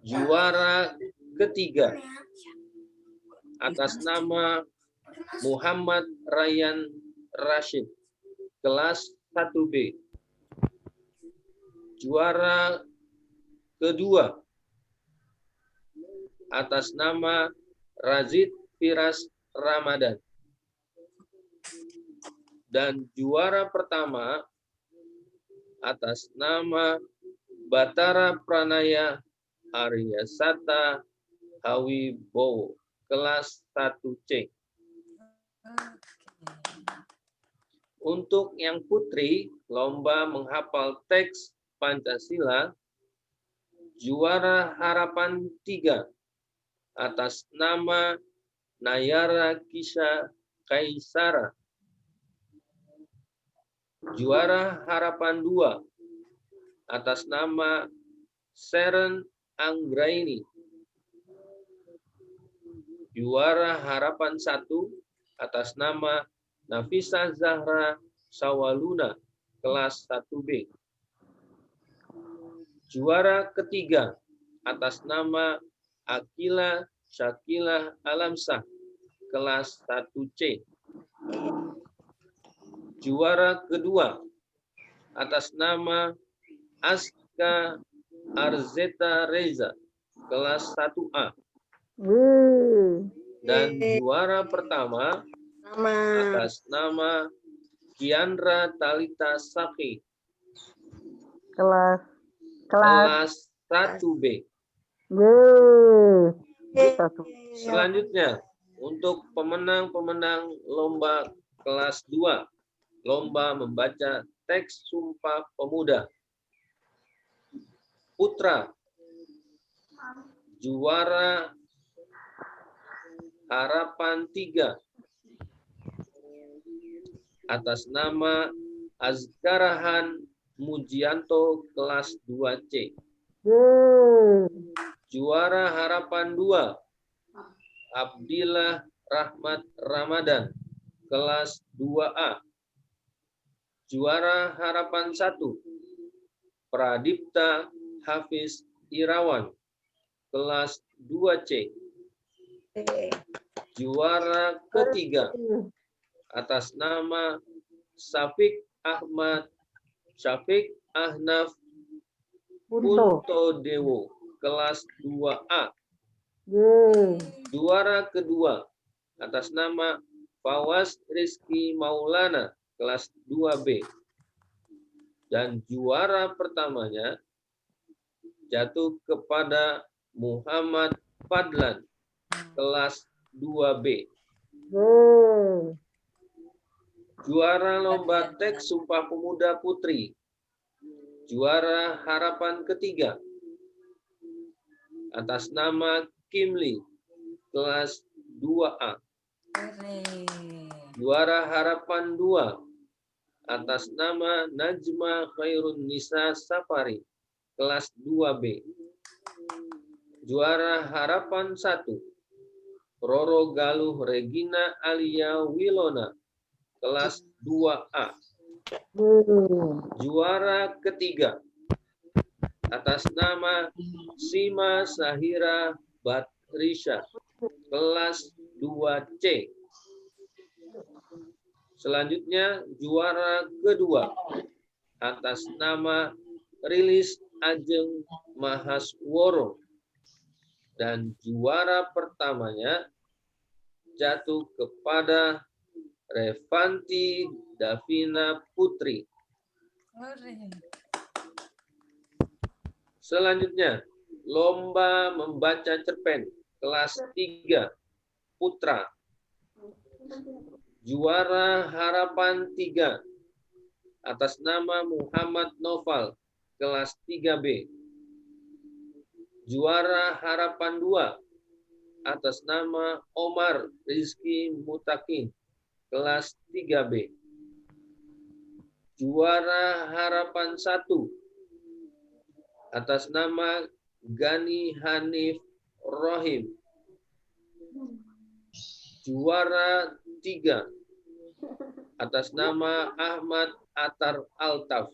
Juara ketiga atas nama Muhammad Ryan Rashid, kelas 1B. Juara kedua atas nama Razid Firas Ramadan. Dan juara pertama atas nama Batara Pranaya Aryasata Hawibowo, kelas 1C. Untuk yang putri, lomba menghafal teks Pancasila, juara Harapan 3 atas nama Nayara Kisha Kaisara. Juara Harapan 2 atas nama Seren Anggraini. Juara Harapan 1 atas nama Nafisa Zahra Sawaluna, kelas 1B. Juara ketiga atas nama Akila Syakila Alamsah, kelas 1C. Juara kedua atas nama Aska Arzeta Reza, kelas 1A. Dan juara pertama atas nama Kiandra Talita Saki, kelas 1B. Selanjutnya, untuk pemenang-pemenang lomba kelas 2, lomba membaca teks Sumpah Pemuda. Putra, juara Harapan 3 atas nama Azkarahan Mujianto, kelas 2C. Juara Harapan 2 Abdillah Rahmat Ramadan, kelas 2A. Juara Harapan 1 Pradipta Hafiz Irawan, kelas 2C. Juara ketiga atas nama Syafiq Ahnaf Puntodewo, kelas 2A. Juara kedua atas nama Fawaz Rizky Maulana, kelas 2B. Dan juara pertamanya jatuh kepada Muhammad Fadlan, kelas 2B. Juara lomba teks Sumpah Pemuda Putri, juara Harapan ketiga atas nama Kimli, kelas 2A. Juara Harapan 2 atas nama Najma Khairun Nisa Safari, kelas 2B. Juara Harapan 1 Roro Galuh Regina Alia Wilona, kelas 2A. Juara ketiga atas nama Sima Sahira Batrisha, kelas 2C. Selanjutnya juara kedua atas nama Rilis Ajeng Mahasworo. Dan juara pertamanya jatuh kepada Revanti Davina Putri. Selanjutnya, lomba membaca cerpen kelas 3 Putra. Juara Harapan 3 atas nama Muhammad Noval, kelas 3B. Juara Harapan 2 atas nama Omar Rizky Mutakin, kelas 3B. Juara Harapan 1 atas nama Gani Hanif Rohim. Juara 3 atas nama Ahmad Atar Altaf.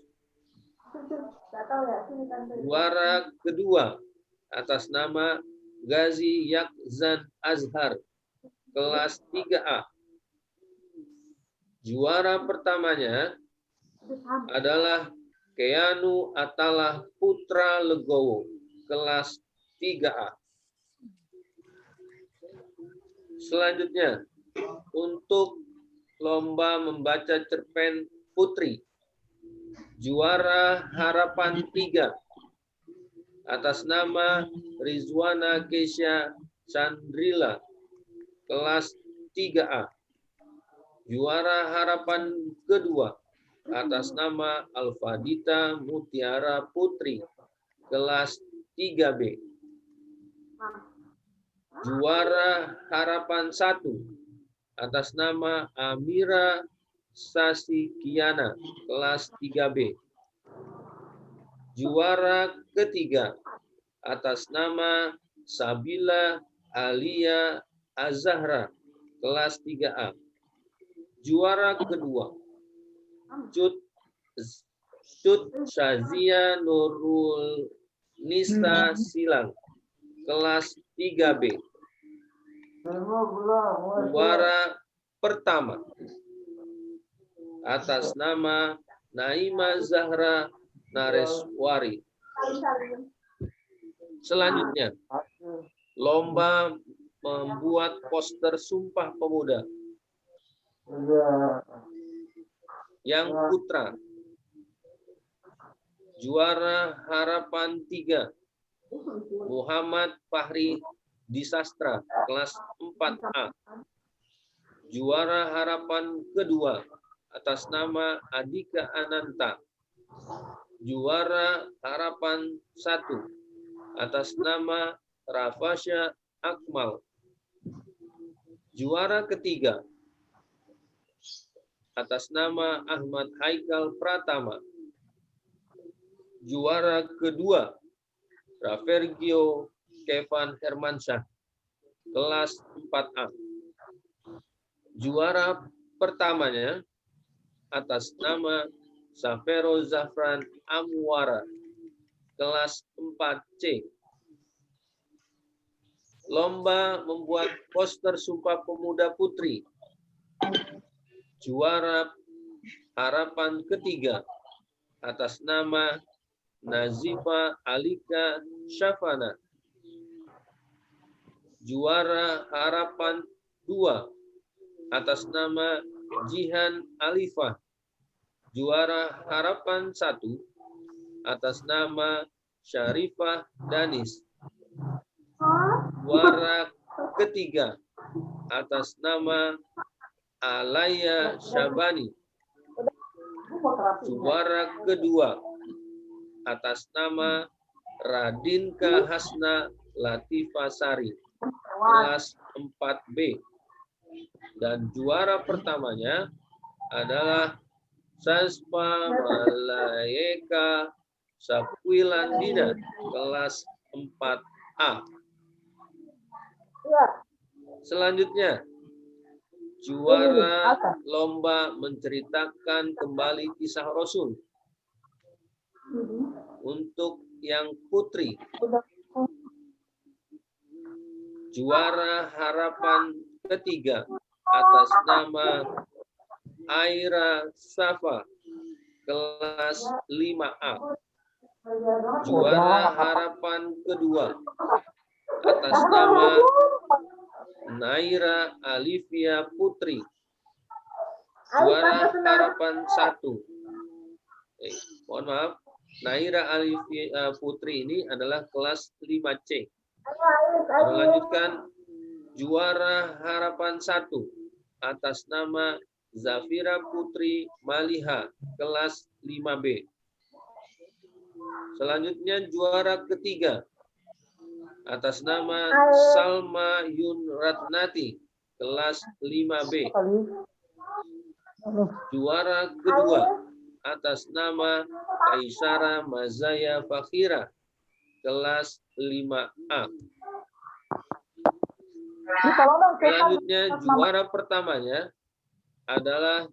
Juara kedua atas nama Gazi Yakzan Azhar, kelas 3A. Juara pertamanya adalah Keanu Atalah Putra Legowo, kelas 3A. Selanjutnya, untuk lomba membaca cerpen putri, juara Harapan 3 atas nama Rizwana Kesha Chandrila, kelas 3A. Juara Harapan kedua atas nama Alfadita Mutiara Putri, kelas 3B. Juara Harapan 1 atas nama Amira Sasi Kiana, kelas 3B. Juara ketiga atas nama Sabila Alia Azahra, kelas 3A. Juara kedua Cut Shazia Nurul Nisa Silang, kelas 3B. Juara pertama atas nama Naima Zahra Nareswari. Selanjutnya, lomba membuat poster Sumpah Pemuda. Yang putra, juara Harapan 3 Muhammad Fahri Disastra, kelas 4A. Juara Harapan kedua atas nama Adika Ananta. Juara Harapan 1 atas nama Rafasya Akmal. Juara ketiga atas nama Ahmad Haikal Pratama. Juara kedua Ravergio Kevan Hermansyah, kelas 4A. Juara pertamanya atas nama Safero Zafran Amwara, kelas 4C. Lomba membuat poster Sumpah Pemuda Putri. Juara Harapan ketiga atas nama Nazifa Alika Syafana. Juara Harapan 2 atas nama Jihan Alifah. Juara Harapan 1 atas nama Syarifah Danis. Juara ketiga atas nama Alaya Syabani. Juara kedua atas nama Radinka Hasna Latifasari, kelas 4B. Dan juara pertamanya adalah Saspa Malayeka Sapwilandina, kelas 4A. Selanjutnya, juara lomba menceritakan kembali kisah Rasul. Untuk yang putri, juara Harapan ketiga atas nama Aira Safa, kelas 5A. Juara Harapan kedua atas nama Naira Alivia Putri. Juara Harapan 1. Mohon maaf, Naira Alivia Putri ini adalah kelas 5C. Melanjutkan, juara Harapan 1 atas nama Zafira Putri Maliha, kelas 5B. Selanjutnya, juara ketiga atas nama Salma Yunratnati, kelas 5B. Juara kedua atas nama Kaisara Mazaya Fakhira kelas 5A. Selanjutnya juara pertamanya adalah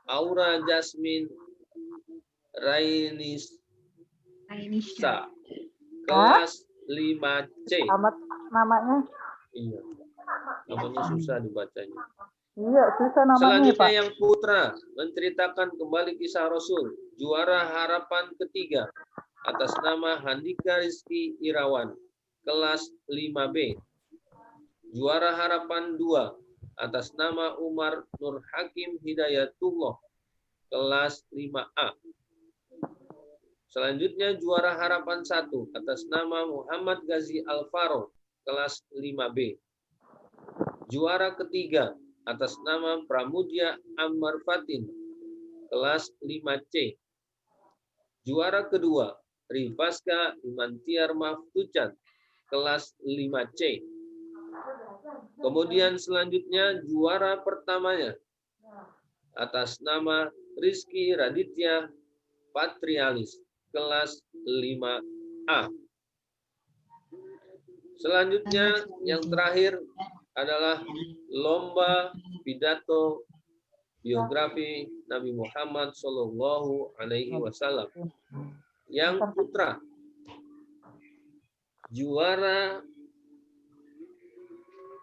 Aura Jasmine Rainisa kelas 5C. Namanya? Iya. Namanya susah dibacanya. Iya, susah namanya, Selanjutnya Pak. yang putra menceritakan kembali kisah Rasul. Juara harapan ketiga atas nama Handika Rizky Irawan kelas 5B. Juara harapan 2 atas nama Umar Nur Hakim Hidayatullah kelas 5A. Selanjutnya juara harapan 1 atas nama Muhammad Ghazi Alfaro kelas 5B. Juara ketiga atas nama Pramudia Ammar Fatin kelas 5C. Juara kedua Rifaska Imantiar Maftucan kelas 5C. Kemudian selanjutnya juara pertamanya atas nama Rizky Raditya Patrialis kelas 5A. Selanjutnya yang terakhir adalah lomba pidato biografi Nabi Muhammad Shallallahu Alaihi Wasallam. Yang putra juara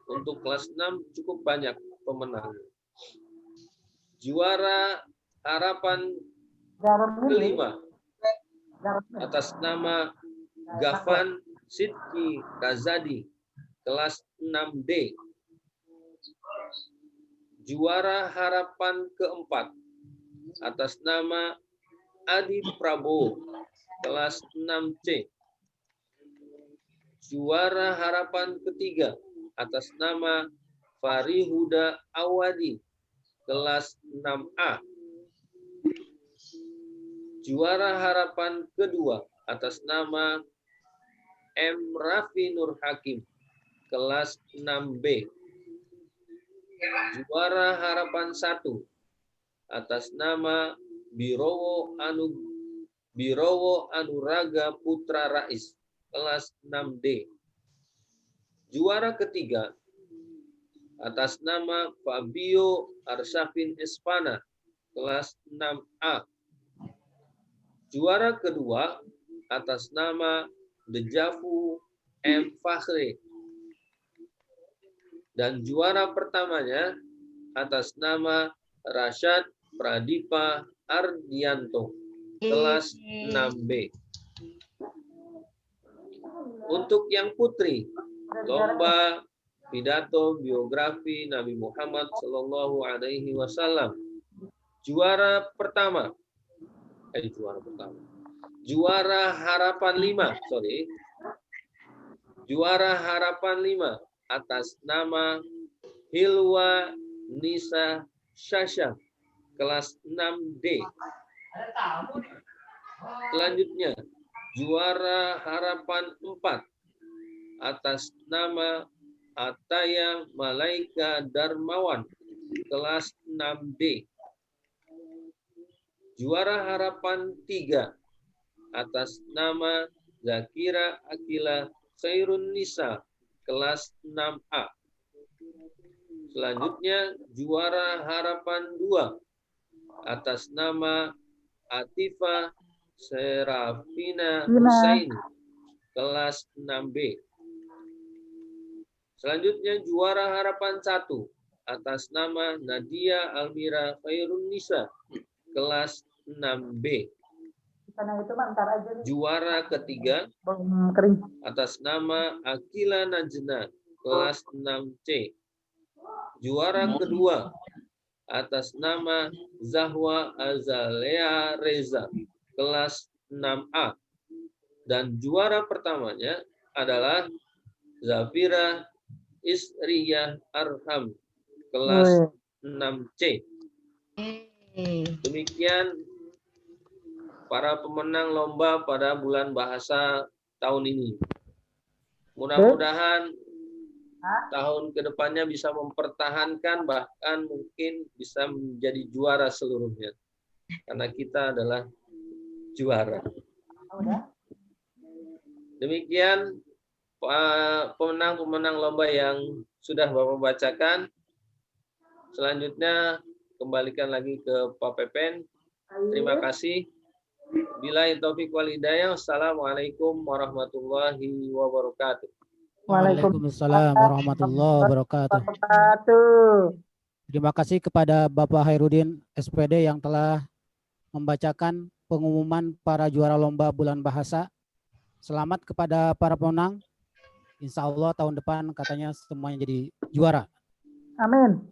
untuk kelas 6 cukup banyak pemenang. Juara harapan kelima atas nama Gafan Sidki Razadi kelas 6D. Juara harapan keempat atas nama Adi Prabowo kelas 6C. Juara harapan ketiga atas nama Farihuda Awadi kelas 6A. Juara harapan kedua atas nama M. Raffi Nur Hakim kelas 6B. Juara harapan 1 atas nama Birowo Anuraga Putra Rais kelas 6D. Juara ketiga atas nama Fabio Arsafin Espana kelas 6A. Juara kedua atas nama Dejavu M. Fakhri. Dan juara pertamanya atas nama Rashad Pradipa Ardianto kelas 6B. Untuk yang putri, lomba pidato biografi Nabi Muhammad Shallallahu Alaihi Wasallam. Juara harapan 5, Juara harapan 5 atas nama Hilwa Nisa Shasha kelas 6D. Selanjutnya, juara harapan 4 atas nama Ataya Malaika Darmawan kelas 6D. Juara harapan 3 atas nama Zakira Akila Khairun Nisa kelas 6A. Selanjutnya juara harapan 2 atas nama Atifa Serafina Husaini kelas 6B. Selanjutnya juara harapan 1 atas nama Nadia Almira Khairun Nisa kelas 6B. Juara ketiga atas nama Akila Najna kelas 6C. Juara kedua atas nama Zahwa Azalea Reza kelas 6A. Dan juara pertamanya adalah Zafira Isriyah Arham kelas 6C. Demikian para pemenang lomba pada bulan bahasa tahun ini. Mudah-mudahan tahun kedepannya bisa mempertahankan, bahkan mungkin bisa menjadi juara seluruhnya. Karena kita adalah juara. Demikian pemenang-pemenang lomba yang sudah Bapak bacakan. Selanjutnya kembalikan lagi ke Pak Pepen. Terima kasih. Billahi taufik wal hidayah. Assalamualaikum warahmatullahi wabarakatuh. Waalaikumsalam warahmatullahi wabarakatuh. Terima kasih kepada Bapak Hairudin SPD yang telah membacakan pengumuman para juara lomba bulan bahasa. Selamat kepada para pemenang. Insya Allah tahun depan katanya semuanya jadi juara. Amin.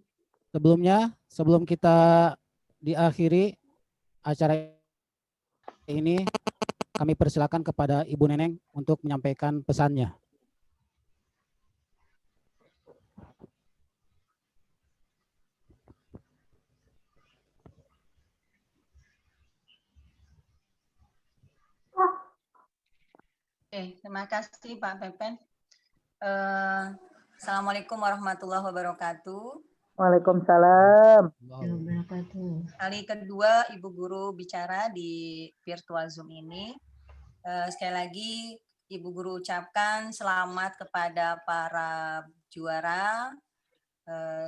Sebelumnya, sebelum kita diakhiri acara ini, kami persilakan kepada Ibu Neneng untuk menyampaikan pesannya. Terima kasih Pak Pepen. Assalamualaikum warahmatullahi wabarakatuh. Waalaikumsalam. Kali kedua Ibu Guru bicara di virtual Zoom ini. Sekali lagi Ibu Guru ucapkan selamat kepada para juara.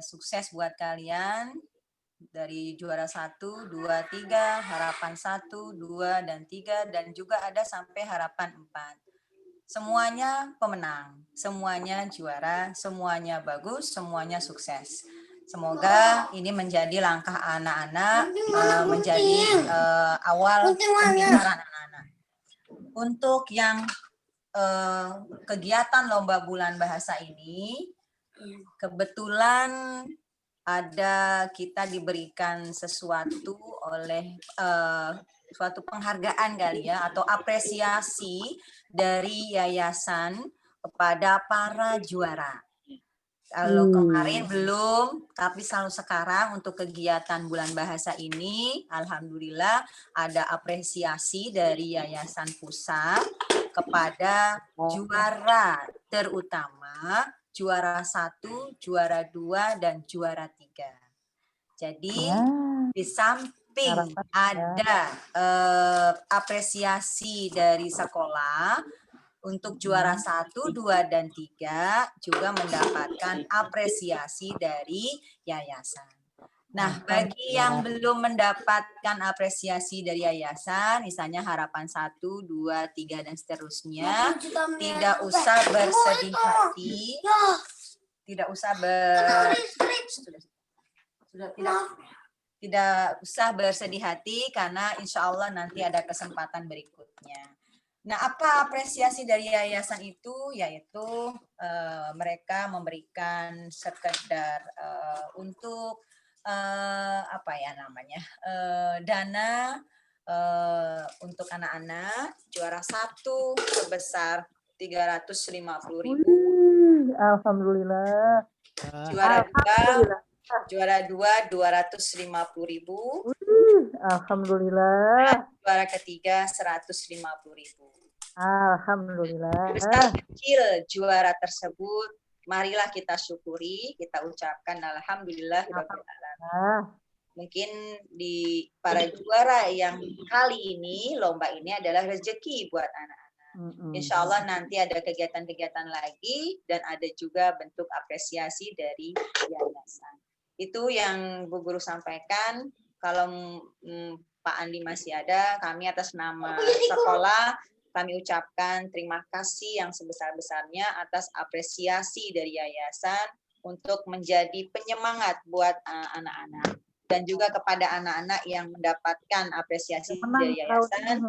Sukses buat kalian. Dari juara 1, 2, 3, harapan 1, 2, dan 3, dan juga ada sampai harapan 4. Semuanya pemenang, semuanya juara, semuanya bagus, semuanya sukses. Semoga ini menjadi langkah anak-anak, menjadi awal pembicaraan anak-anak. Untuk yang kegiatan lomba bulan bahasa ini, kebetulan kita diberikan sesuatu oleh suatu penghargaan kali ya, atau apresiasi dari yayasan kepada para juara. Kalau kemarin belum, tapi selalu sekarang untuk kegiatan bulan bahasa ini, alhamdulillah ada apresiasi dari Yayasan Pusat kepada juara terutama, juara 1, juara 2, dan juara 3. Jadi di samping ada apresiasi dari sekolah, untuk juara 1, 2, dan 3 juga mendapatkan apresiasi dari yayasan. Nah, bagi yang belum mendapatkan apresiasi dari yayasan, misalnya harapan 1, 2, 3, dan seterusnya, tidak usah bersedih hati, tidak usah bersedih hati, karena insya Allah nanti ada kesempatan berikutnya. Nah, apa apresiasi dari yayasan itu? Yaitu mereka memberikan sekedar untuk dana untuk anak-anak. Juara 1 sebesar 350.000. Alhamdulillah. Juara 2 250.000. Alhamdulillah. Juara ketiga 150.000. Alhamdulillah. Besar kecil juara tersebut, marilah kita syukuri, kita ucapkan alhamdulillah. Mungkin di para juara yang kali ini, lomba ini adalah rezeki buat anak-anak. Insya Allah nanti ada kegiatan-kegiatan lagi dan ada juga bentuk apresiasi dari yayasan. Itu yang Bu Guru sampaikan. Kalau Pak Andi masih ada, kami atas nama sekolah, kami ucapkan terima kasih yang sebesar-besarnya atas apresiasi dari yayasan untuk menjadi penyemangat buat anak-anak. Dan juga kepada anak-anak yang mendapatkan apresiasi dari yayasan,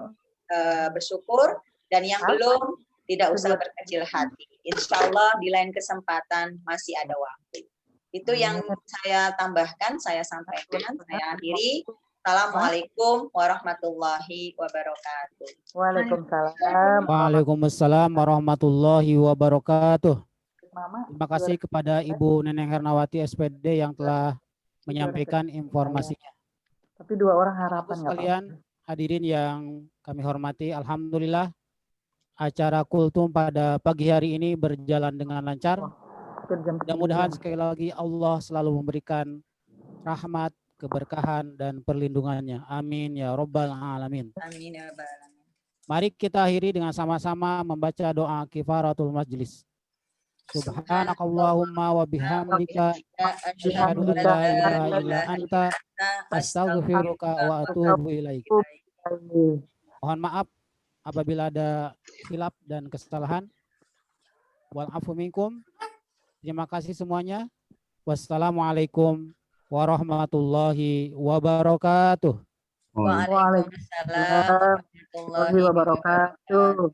bersyukur. Dan yang belum, tidak usah berkecil hati. Insya Allah di lain kesempatan masih ada waktu. Itu yang saya tambahkan, saya sampaikan, saya akhiri. Assalamualaikum warahmatullahi wabarakatuh. Waalaikumsalam. Waalaikumsalam warahmatullahi wabarakatuh. Terima kasih kepada Ibu Neneng Hernawati SPD yang telah menyampaikan informasinya. Tapi 2 orang harapan sekalian, hadirin yang kami hormati, alhamdulillah acara kultum pada pagi hari ini berjalan dengan lancar. hampir jam Mudah-mudahan 9. sekali lagi Allah selalu memberikan rahmat, keberkahan, dan perlindungannya. Amin ya Rabbal Alamin. Amin ya rabbal alamin. Mari kita akhiri dengan sama-sama membaca doa kifaratul majlis. Subhanakallahumma wa bihamdika asyhadu an la ilaha illa anta astaghfiruka wa atubu ilaik. Mohon maaf apabila ada khilaf dan kesalahan. Wal afu minkum. Terima kasih semuanya. Wassalamualaikum warahmatullahi wabarakatuh. Waalaikumsalam warahmatullahi wabarakatuh.